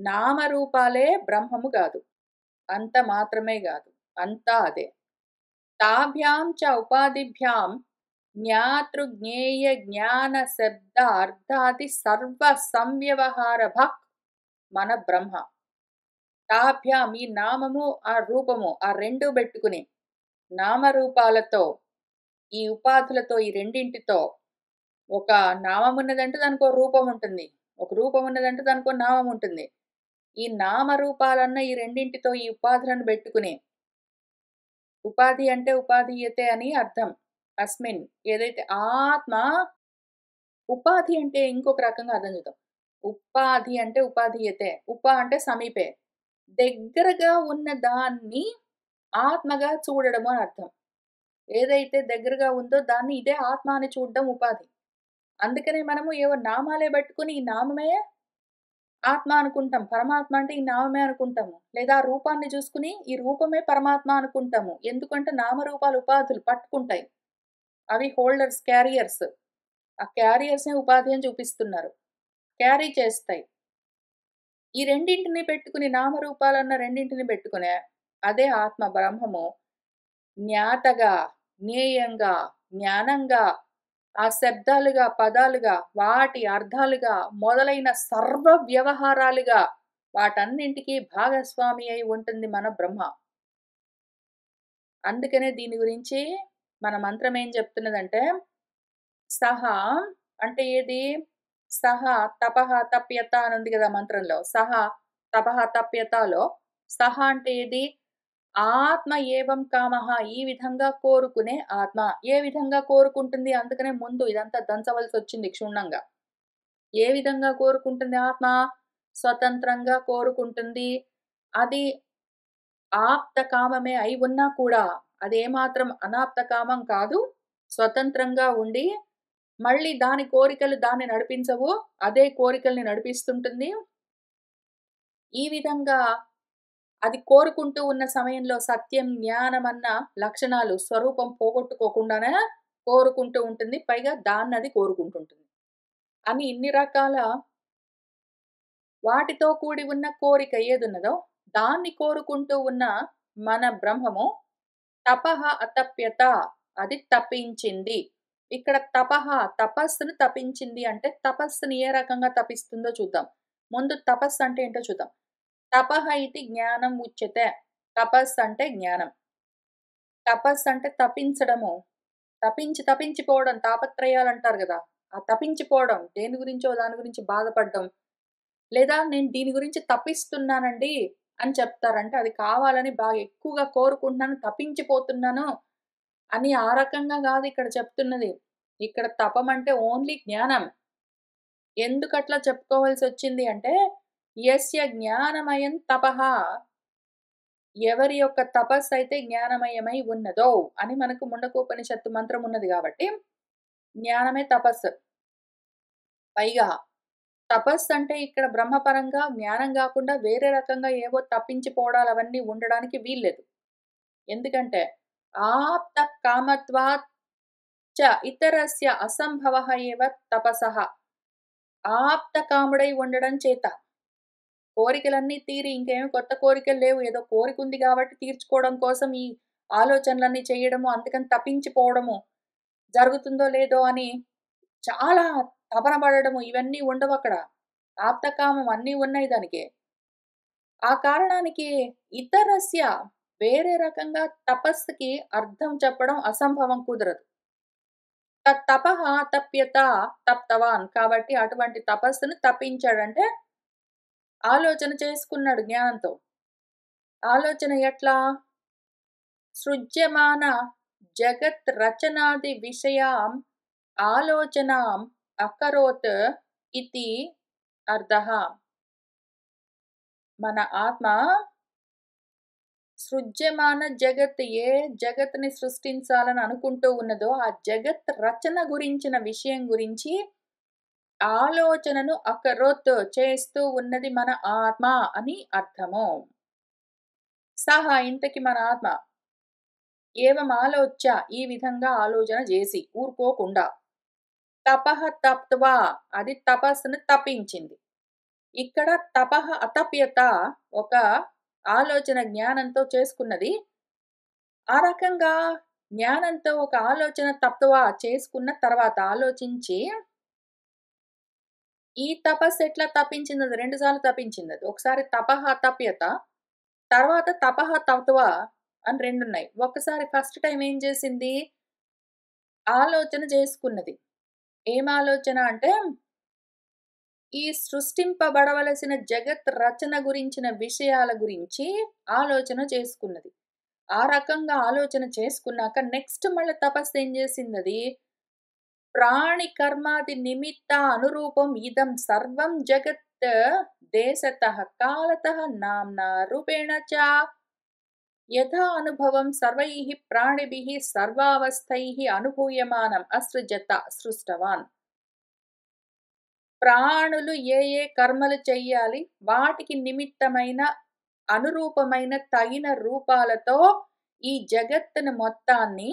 నామరూపాలే బ్రహ్మము గాదు. అంత మాత్రమే గాదు. అంతా అదే. తాభ్యాం చ ఉపాధిభ్యాం జ్ఞాతృ జ్ఞేయ జ్ఞాన శబ్ద అర్థాది సర్వ సంవ్యవహార భక్ మన బ్రహ్మ. తాభ్యాం ఈ నామము, ఆ రూపము ఆ 2 బెట్టుకుని నామరూపాలతో, ఈ ఉపాధులతో ఈ రెండింటితో ఒక నామం ఉన్నదంటే దానికో రూపం ఉంటుంది. ఒక రూపం ఉన్నదంటే దానికో నామం ఉంటుంది. ఈ నామరూపాలన్న ఈ రెండింటితో ఈ ఉపాధులను బెట్టుకుని ఉపాధి అంటే ఉపాధీయతే అని అర్థం. అస్మిన్ ఏదైతే ఆత్మ ఉపాధి అంటే ఇంకొక రకంగా అర్థం చేద్దాం. ఉపాధి అంటే ఉపాధీయతే. అంటే సమీపే. దగ్గరగా ఉన్న దాన్ని ఆత్మగా చూడడము అని అర్థం. ఏదైతే దగ్గరగా ఉందో దాన్ని ఇదే ఆత్మ అని చూడడం ఉపాధి. అందుకనే మనము ఏవో నామాలే బట్టుకొని ఈ నామమే ఆత్మ అనుకుంటాం. పరమాత్మ అంటే ఈ నామమే అనుకుంటాము. లేదా ఆ రూపాన్ని చూసుకొని ఈ రూపమే పరమాత్మ అనుకుంటాము. ఎందుకంటే నామరూపాలు ఉపాధులు పట్టుకుంటాయి. అవి హోల్డర్స్, క్యారియర్స్. ఆ క్యారియర్స్‌నే ఉపాధి అని చూపిస్తున్నారు. క్యారీ చేస్తాయి. ఈ రెండింటిని పెట్టుకుని నామరూపాలన్న రెండింటిని పెట్టుకునే అదే ఆత్మ బ్రహ్మము జ్ఞాతగా, జ్ఞేయంగా, జ్ఞానంగా, ఆ శబ్దాలుగా, పదాలుగా, వాటి అర్థాలుగా మొదలైన సర్వ వ్యవహారాలుగా వాటన్నింటికి భాగస్వామి అయి ఉంటుంది మన బ్రహ్మ. అందుకనే దీని గురించి మన మంత్రం ఏం చెప్తున్నదంటే, సహా అంటే ఏది? సహా తపః తప్యత అని ఉంది గదా మంత్రంలో. సహా తపః తప్యతలో సహా అంటే ఏది? ఆత్మ ఏవం కామః ఈ విధంగా కోరుకునే ఆత్మ. ఏ విధంగా కోరుకుంటుంది? అందుకనే ముందు ఇదంతా దంచవలసొచ్చింది క్షుణ్ణంగా. ఏ విధంగా కోరుకుంటుంది ఆత్మ? స్వతంత్రంగా కోరుకుంటుంది. అది ఆప్త కామమే అయి ఉన్నా కూడా అదేమాత్రం అనాప్త కామం కాదు. స్వతంత్రంగా ఉండి మళ్ళీ దాని కోరికలు దాన్ని నడిపించవు. అదే కోరికల్ని నడిపిస్తుంటుంది. ఈ విధంగా అది కోరుకుంటూ ఉన్న సమయంలో సత్యం, జ్ఞానం అన్న లక్షణాలు స్వరూపం పోగొట్టుకోకుండానే కోరుకుంటూ ఉంటుంది. పైగా దాన్నది కోరుకుంటుంటుంది. అని ఇన్ని రకాల వాటితో కూడి ఉన్న కోరిక ఏదున్నదో దాన్ని కోరుకుంటూ ఉన్న మన బ్రహ్మము తపః అతప్యత అది తపించింది. ఇక్కడ తపః తపస్సును తపించింది అంటే తపస్సుని ఏ రకంగా తపిస్తుందో చూద్దాం. ముందు తపస్సు అంటే ఏంటో చూద్దాం. తపః ఇతి జ్ఞానం ఉచ్యతే. తపస్సు అంటే జ్ఞానం. తపస్సు అంటే తపించడము. తపించిపోవడం తాపత్రయాలంటారు గదా! ఆ తపించిపోవడం, దేని గురించో దాని గురించి బాధపడడం, లేదా నేను దీని గురించి తపిస్తున్నానండి అని చెప్తారు. అంటే అది కావాలని బాగా ఎక్కువగా కోరుకుంటున్నాను, తపించిపోతున్నాను అని ఆ రకంగా గాదు ఇక్కడ చెప్తున్నది. ఇక్కడ తపం అంటే ఓన్లీ జ్ఞానం. ఎందుకట్లా చెప్పుకోవాల్సొచ్చింది అంటే, యస్య జ్ఞానమయం తపః, ఎవరి యొక్క తపస్సయితే జ్ఞానమయమై ఉన్నదో అని మనకు ముండకోపనిషత్తు మంత్రం ఉన్నది గాబట్టి, జ్ఞానమే తపస్సు. పైగా తపస్సంటే ఇక్కడ బ్రహ్మపరంగా జ్ఞానం గాకుండా వేరే రకంగా ఏవో తప్పించిపోవడాలవన్నీ ఉండడానికి వీల్లేదు. ఎందుకంటే, ఆప్త కామత్వాత్ ఇతరస్య అసంభవః ఏవ తపసః. ఆప్తకాముడై ఉండడం చేత. కోరికలన్నీ తీరి ఇంకేమి కొత్త కోరికలు లేవు. ఏదో కోరికుంది గాబట్టి తీర్చుకోవడం కోసం ఈ ఆలోచనలన్నీ చేయడము, అందుకని తపించిపోవడము, జరుగుతుందో లేదో అని చాలా తపన పడడము ఇవన్నీ ఉండవక్కడ. ఆప్తకామం అన్నీ ఉన్నాయి దానికి. ఆ కారణానికి ఇతరస్య వేరే రకంగా తపస్సుకి అర్థం చెప్పడం అసంభవం కుదరదు. తత్తపః తప్యత తప్తవాన్. కాబట్టి అటువంటి తపస్సును తప్పించాడంటే ఆలోచన చేసుకున్నాడు జ్ఞానంతో. ఆలోచన ఎట్లా? సృజ్యమాన జగత్ రచనాది విషయాం ఆలోచనాం అకరోత్ ఇతి అర్థః. మన ఆత్మ సృజ్యమాన జగత్ ఏ జగత్‌ని సృష్టించాలని అనుకుంటూ ఉన్నదో, ఆ జగత్ రచన గురించిన విషయం గురించి ఆలోచనను అకరోత్ చేస్తూ ఉన్నది మన ఆత్మ అని అర్థము. ఇంతకి మన ఆత్మ ఏవం ఆలోచ్య ఈ విధంగా ఆలోచన చేసి ఊరుకోకుండా తపః తప్త్వా అది తపస్సును తపించింది. ఇక్కడ తపః అతప్యత ఒక ఆలోచన జ్ఞానంతో చేసుకున్నది. ఆ రకంగా జ్ఞానంతో ఒక ఆలోచన తప్త్వా చేసుకున్న తర్వాత ఆలోచించి ఈ తపస్సు ఎట్లా తపించిందది 2 సార్లు తపించిందది. ఒకసారి తపః అతప్యత, తర్వాత తపః తప్త్వా అని 2 ఉన్నాయి. ఒక్కసారి ఫస్ట్ టైమ్ ఏం చేసింది? ఆలోచన చేసుకున్నది. ఏం ఆలోచన అంటే, ఈ సృష్టింపబడవలసిన జగత్ రచన గురించిన విషయాల గురించి ఆలోచన చేసుకున్నది. ఆ రకంగా ఆలోచన చేసుకున్నాక నెక్స్ట్ మళ్ళా తపస్సు ఏం చేసిందది? ప్రాణి కర్మాది నిమిత్త అనురూపం ఇదం సర్వం జగత్ దేశతః కాలతః నామ్నా రూపేణ చ యథా అనుభవం సర్వైః ప్రాణిభిః సర్వావస్థైః అనుభూయమానం అసృజత సృష్టవాన్. ప్రాణులు ఏ ఏ కర్మలు చెయ్యాలి, వాటికి నిమిత్తమైన అనురూపమైన తగిన రూపాలతో ఈ జగత్తును మొత్తాన్ని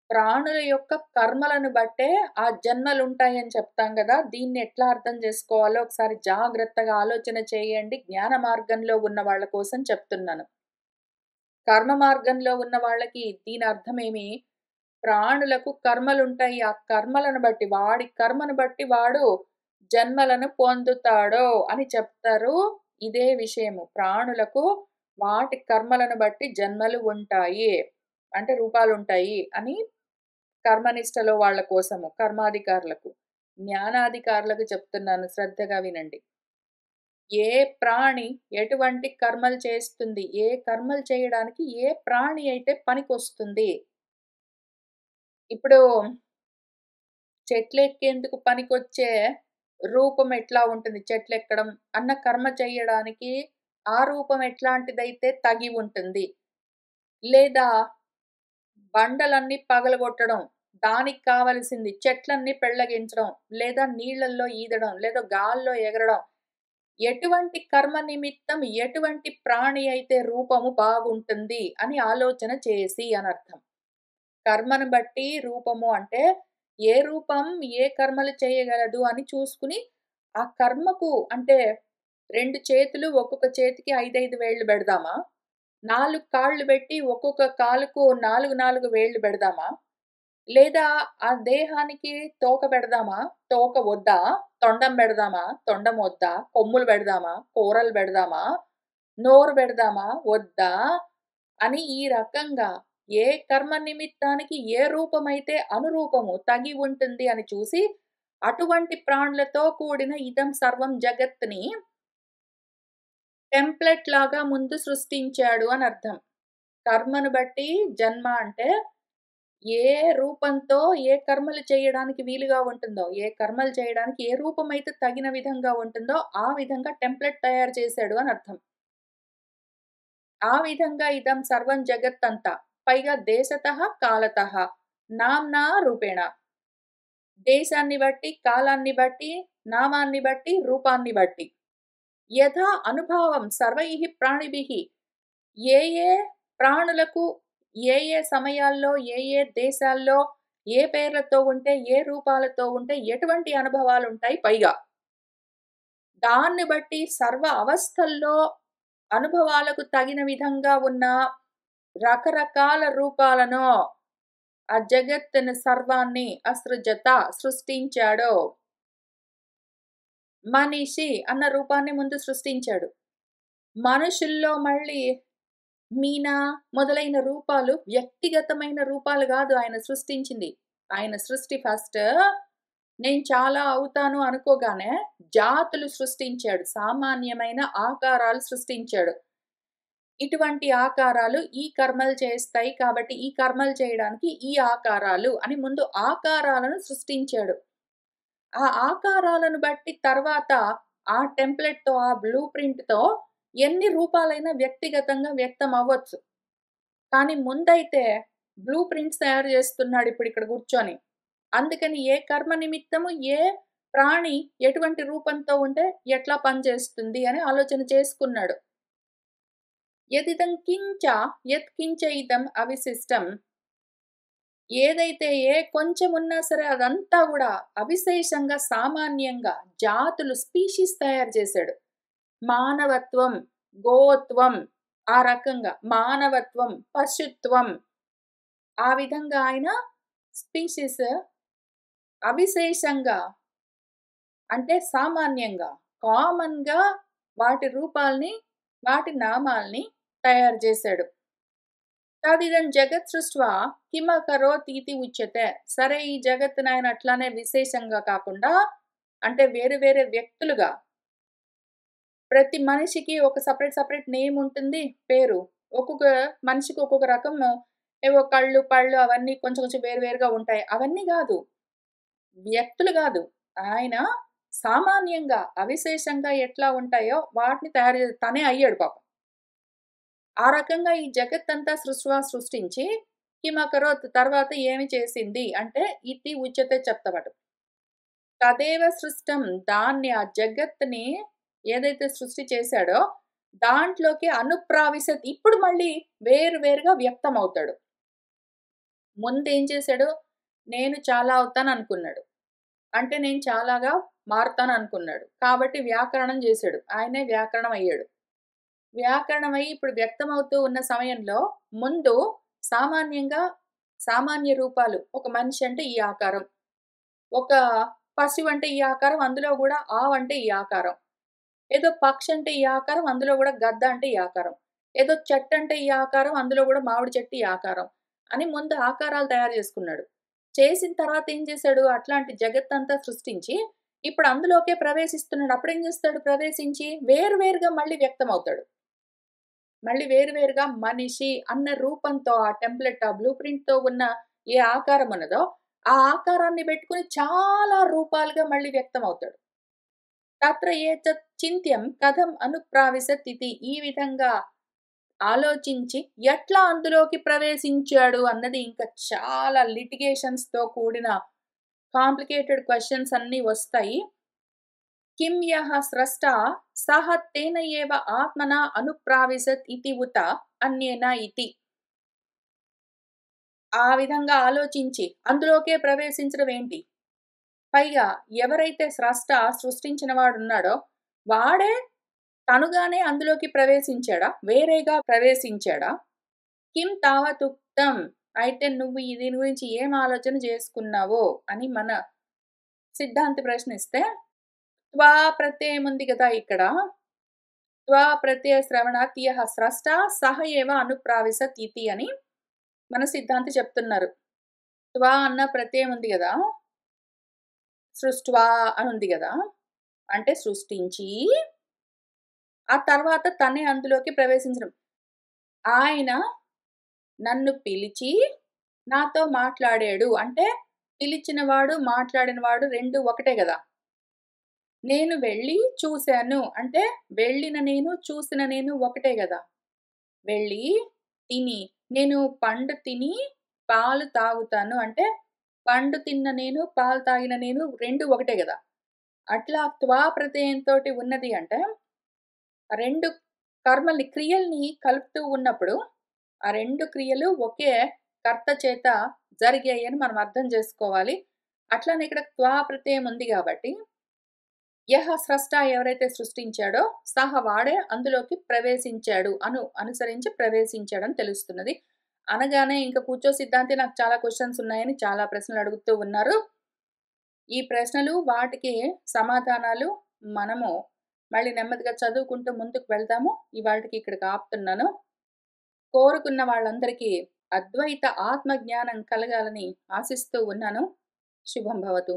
ప్రాణుల యొక్క కర్మలను బట్టే ఆ జన్మలుంటాయని చెప్తాం గదా! దీన్ని ఎట్లా అర్థం జేసుకోవాలో ఒకసారి జాగ్రత్తగా ఆలోచన చేయండి. జ్ఞాన మార్గంలో ఉన్న వాళ్ళ కోసం చెప్తున్నాను. కర్మ మార్గంలో ఉన్న వాళ్ళకి దీని అర్థమేమి? ప్రాణులకు కర్మలుంటాయి. ఆ కర్మలను బట్టి, వాడి కర్మను బట్టి వాడు జన్మలను పొందుతాడు అని చెప్తారు. ఇదే విషయము. ప్రాణులకు వాటి కర్మలను బట్టి జన్మలు ఉంటాయి. అంటే రూపాలుంటాయి అని కర్మనిష్టలో వాళ్ళ కోసము, కర్మాధికారులకు. జ్ఞానాధికారులకు చెప్తున్నాను శ్రద్ధగా వినండి. ఏ ప్రాణి ఎటువంటి కర్మలు చేస్తుంది, ఏ కర్మలు చేయడానికి ఏ ప్రాణి అయితే పనికొస్తుంది. ఇప్పుడు చెట్లెక్కేందుకు పనికొచ్చే రూపం ఎట్లా ఉంటుంది, చెట్లెక్కడం అన్న కర్మ చెయ్యడానికి ఆ రూపం ఎట్లాంటిదైతే తగి ఉంటుంది. లేదా బండలన్నీ పగలగొట్టడం, దానికి కావలసింది చెట్లన్నీ పెళ్లగించడం, లేదా నీళ్ళల్లో ఈదడం, లేదా గాల్లో ఎగరడం. ఎటువంటి కర్మ నిమిత్తం ఎటువంటి ప్రాణి అయితే రూపము బాగుంటుంది అని ఆలోచన చేసి అనర్థం. కర్మను బట్టి రూపము అంటే ఏ రూపం ఏ కర్మలు చేయగలదు అని చూసుకుని ఆ కర్మకు అంటే 2 చేతులు ఒక్కొక్క చేతికి 5, 5 వేళ్ళు బెడదామా? 4 కాళ్ళు బెట్టి ఒక్కొక్క కాలుకు 4, 4 వేళ్ళు బెడదామా? లేదా ఆ దేహానికి తోక బెడదామా? తోక వద్దా? తొండం బెడదామా? తొండం వద్దా? కొమ్ములు బెడదామా? కూరలు బెడదామా? నోరు బెడదామా? వద్దా? అని ఈ రకంగా ఏ కర్మ నిమిత్తానికి ఏ రూపమైతే అనురూపము తగి ఉంటుంది అని చూసి అటువంటి ప్రాణులతో కూడిన ఇదం సర్వం జగత్తుని టెంప్లెట్ లాగా ముందు సృష్టించాడు అని అర్థం. కర్మను బట్టి జన్మ అంటే ఏ రూపంతో ఏ కర్మలు చేయడానికి వీలుగా ఉంటుందో, ఏ కర్మలు చేయడానికి ఏ రూపమైతే తగిన విధంగా ఉంటుందో ఆ విధంగా టెంప్లెట్ తయారు చేశాడు అని అర్థం. ఆ విధంగా ఇదం సర్వం జగత్తంతా. పైగా దేశతః, కాలతః, నామ్నా రూపేణ. దేశాన్ని బట్టి, కాలాన్ని బట్టి, నామాన్ని బట్టి, రూపాన్ని బట్టి. యథా అనుభావం సర్వైః ప్రాణిభిః. ఏ ఏ ప్రాణులకు ఏ ఏ సమయాల్లో, ఏ ఏ దేశాల్లో, ఏ పేర్లతో ఉంటే, ఏ రూపాలతో ఉంటే, ఎటువంటి అనుభవాలుంటాయి పైగా. దాన్ని బట్టి సర్వ అవస్థల్లో అనుభవాలకు తగిన విధంగా ఉన్న రకరకాల రూపాలను ఆ జగత్తుని సర్వాన్ని అసృజత సృష్టించాడు. మనిషి అన్న రూపాన్ని ముందు సృష్టించాడు. మనుషుల్లో మళ్ళీ మీనా మొదలైన రూపాలు వ్యక్తిగతమైన రూపాలు గాదు ఆయన సృష్టించింది. ఆయన సృష్టి ఫస్ట్ నేను చాలా అవుతాను అనుకోగానే జాతులు సృష్టించాడు. సామాన్యమైన ఆకారాలు సృష్టించాడు. ఇటువంటి ఆకారాలు ఈ కర్మలు చేస్తాయి కాబట్టి ఈ కర్మలు చేయడానికి ఈ ఆకారాలు అని ముందు ఆకారాలను సృష్టించాడు. ఆ ఆకారాలను బట్టి తర్వాత ఆ టెంప్లెట్‌తో ఆ బ్లూ ప్రింట్‌తో ఎన్ని రూపాలైనా వ్యక్తిగతంగా వ్యక్తం అవ్వచ్చు. కానీ ముందైతే బ్లూ ప్రింట్స్ తయారు చేస్తున్నాడు ఇప్పుడిక్కడ కూర్చొని. అందుకని ఏ కర్మ నిమిత్తము ఏ ప్రాణి ఎటువంటి రూపంతో ఉంటే ఎట్లా పనిచేస్తుంది అని ఆలోచన చేసుకున్నాడు. యదిదం కించ యత్కించ ఇదం అవిశిష్టం. ఏదైతే ఏ కొంచెం ఉన్నా సరే అదంతా గూడా అవిశేషంగా సామాన్యంగా జాతులు స్పీషీస్ తయారు చేశాడు. మానవత్వం, గోత్వం ఆ రకంగా మానవత్వం, పశుత్వం ఆ విధంగా ఆయన స్పీషీస్ అవిశేషంగా అంటే సామాన్యంగా, కామన్‌గా వాటి రూపాల్ని, వాటి నామాల్ని తయారు చేశాడు. తదిదం జగత్ సృష్ట్వా కిమకరోతీతి ఉచ్యతే. సరే ఈ జగత్తుని ఆయన అట్లానే విశేషంగా కాకుండా అంటే వేరు వేరే వ్యక్తులుగా ప్రతి మనిషికి ఒక సెపరేట్ నేమ్ ఉంటుంది, పేరు. ఒక్కొక్క మనిషికి ఒక్కొక్క రకము ఏవో కళ్ళు, పళ్ళు అవన్నీ కొంచెం కొంచెం వేరు వేరుగా ఉంటాయి. అవన్నీ గాదు. వ్యక్తులు గాదు. ఆయన సామాన్యంగా, అవిశేషంగా ఎట్లా ఉంటాయో వాటిని తయారు తనే అయ్యాడు పాపం. ఆ రకంగా ఈ జగత్తంతా సృష్టించి కిమకరోత్ తర్వాత ఏమి చేసింది అంటే ఇతి ఉచ్యతే చెప్తామటు. తదేవ సృష్టం దాన్ని ఆ జగత్తుని ఏదైతే సృష్టి చేశాడో దాంట్లోకి అనుప్రావిశత్ ఇప్పుడు మళ్ళీ వేరు వేరుగా వ్యక్తం అవుతాడు. ముందేం చేశాడు? నేను చాలా అవుతాననుకున్నాడు. అంటే నేను చాలాగా మారుతాననుకున్నాడు. కాబట్టి వ్యాకరణం చేశాడు. ఆయనే వ్యాకరణం అయ్యాడు. వ్యాకరణమై ఇప్పుడు వ్యక్తమవుతూ ఉన్న సమయంలో ముందు సామాన్యంగా సామాన్య రూపాలు ఒక మనిషి అంటే ఈ ఆకారం. ఒక పశువు అంటే ఈ ఆకారం అందులో గూడా ఆవంటే ఈ ఆకారం. ఏదో పక్షి అంటే ఈ ఆకారం అందులో గూడా గద్ద అంటే ఈ ఆకారం. ఏదో చెట్టు అంటే ఈ ఆకారం అందులో గూడా మామిడి చెట్టు ఈ ఆకారం. అని ముందు ఆకారాలు తయారు చేసుకున్నాడు. చేసిన తర్వాత ఏం చేశాడు? అట్లాంటి జగత్తంతా సృష్టించి ఇప్పుడు అందులోకే ప్రవేశిస్తున్నాడు. అప్పుడేం చేస్తాడు ప్రవేశించి వేరు వేరుగా మళ్ళీ వ్యక్తమవుతాడు. మళ్ళీ వేరు వేరుగా మనిషి అన్న రూపంతో ఆ టెంప్లెట్ ఆ బ్లూ ప్రింట్‌తో ఉన్న ఏ ఆకారం ఉన్నదో ఆ ఆకారాన్ని పెట్టుకొని చాలా రూపాలుగా మళ్ళీ వ్యక్తమవుతాడు. తత్ర ఏతత్ చింత్యం కథం అనుప్రావిశత్ ఇతి. ఈ విధంగా ఆలోచించి ఎట్లా అందులోకి ప్రవేశించాడు అన్నది ఇంకా చాలా లిటిగేషన్స్‌తో కూడిన కాంప్లికేటెడ్ క్వెషన్స్ అన్నీ వస్తాయి. కిం యః స్రష్టా సః తేన ఏవ ఆత్మనా అనుప్రావిశత్ ఇతి ఉత అన్యేన ఇతి. ఆ విధంగా ఆలోచించి అందులోకే ప్రవేశించడం ఏంటి? పైగా ఎవరైతే స్రష్ట సృష్టించిన వాడున్నాడో వాడే తనుగానే అందులోకి ప్రవేశించాడా? వేరేగా ప్రవేశించాడా? కిం తావతుక్తం. అయితే నువ్వు దీని గురించి ఏం ఆలోచన చేసుకున్నావో అని మన సిద్ధాంతి ప్రశ్నిస్తే త్వా ప్రత్యయం ఉంది కదా ఇక్కడ. త్వా ప్రత్యయ శ్రవణాత్ యః స్రష్టా సహ ఏవ అనుప్రావిశత్ ఇతి అని మన సిద్ధాంతి చెప్తున్నారు. త్వా అన్న ప్రత్యయం ఉంది గదా! సృష్ట్వా అనుంది గదా! అంటే సృష్టించి, ఆ తర్వాత తనే అందులోకి ప్రవేశించడం. ఆయన నన్ను పిలిచి, నాతో మాట్లాడాడు. అంటే పిలిచినవాడు, మాట్లాడినవాడు 2 ఒకటే గదా! నేను వెళ్ళి చూసాను. అంటే వెళ్ళిన నేను, చూసిన నేను ఒకటే గదా! వెళ్ళి, తిని, నేను పండు తిని పాలు తాగుతాను. అంటే పండు తిన్న నేను, పాలు తాగిన నేను 2 ఒకటే గదా! అట్లా త్వా ప్రత్యయంతోటి ఉన్నది అంటే, ఆ 2 కర్మల్ని, క్రియల్ని కలుపుతూ ఉన్నప్పుడు, ఆ 2 క్రియలు ఒకే కర్త చేత జరిగాయని మనం అర్థం జేసుకోవాలి. అట్లనే ఇక్కడ త్వా ప్రత్యయం ఉంది గాబట్టి, యహ స్రష్ట ఎవరైతే సృష్టించాడో, సహ వాడే అందులోకి ప్రవేశించాడు. అనుసరించి ప్రవేశించాడని తెలుస్తున్నది. అనగానే ఇంక కూర్చో సిద్ధాంతి నాకు చాలా క్వెషన్స్ ఉన్నాయని చాలా ప్రశ్నలు అడుగుతూ ఉన్నారు. ఈ ప్రశ్నలు, వాటికి సమాధానాలు మనము మళ్ళీ నెమ్మదిగా చదువుకుంటూ ముందుకు వెళ్దాము. ఇవాల్టికి ఇక్కడికి ఆపుతున్నాను. కోరుకున్న వాళ్ళందరికీ అద్వైత ఆత్మ జ్ఞానం కలగాలని ఆశిస్తూ ఉన్నాను. శుభం భవతు.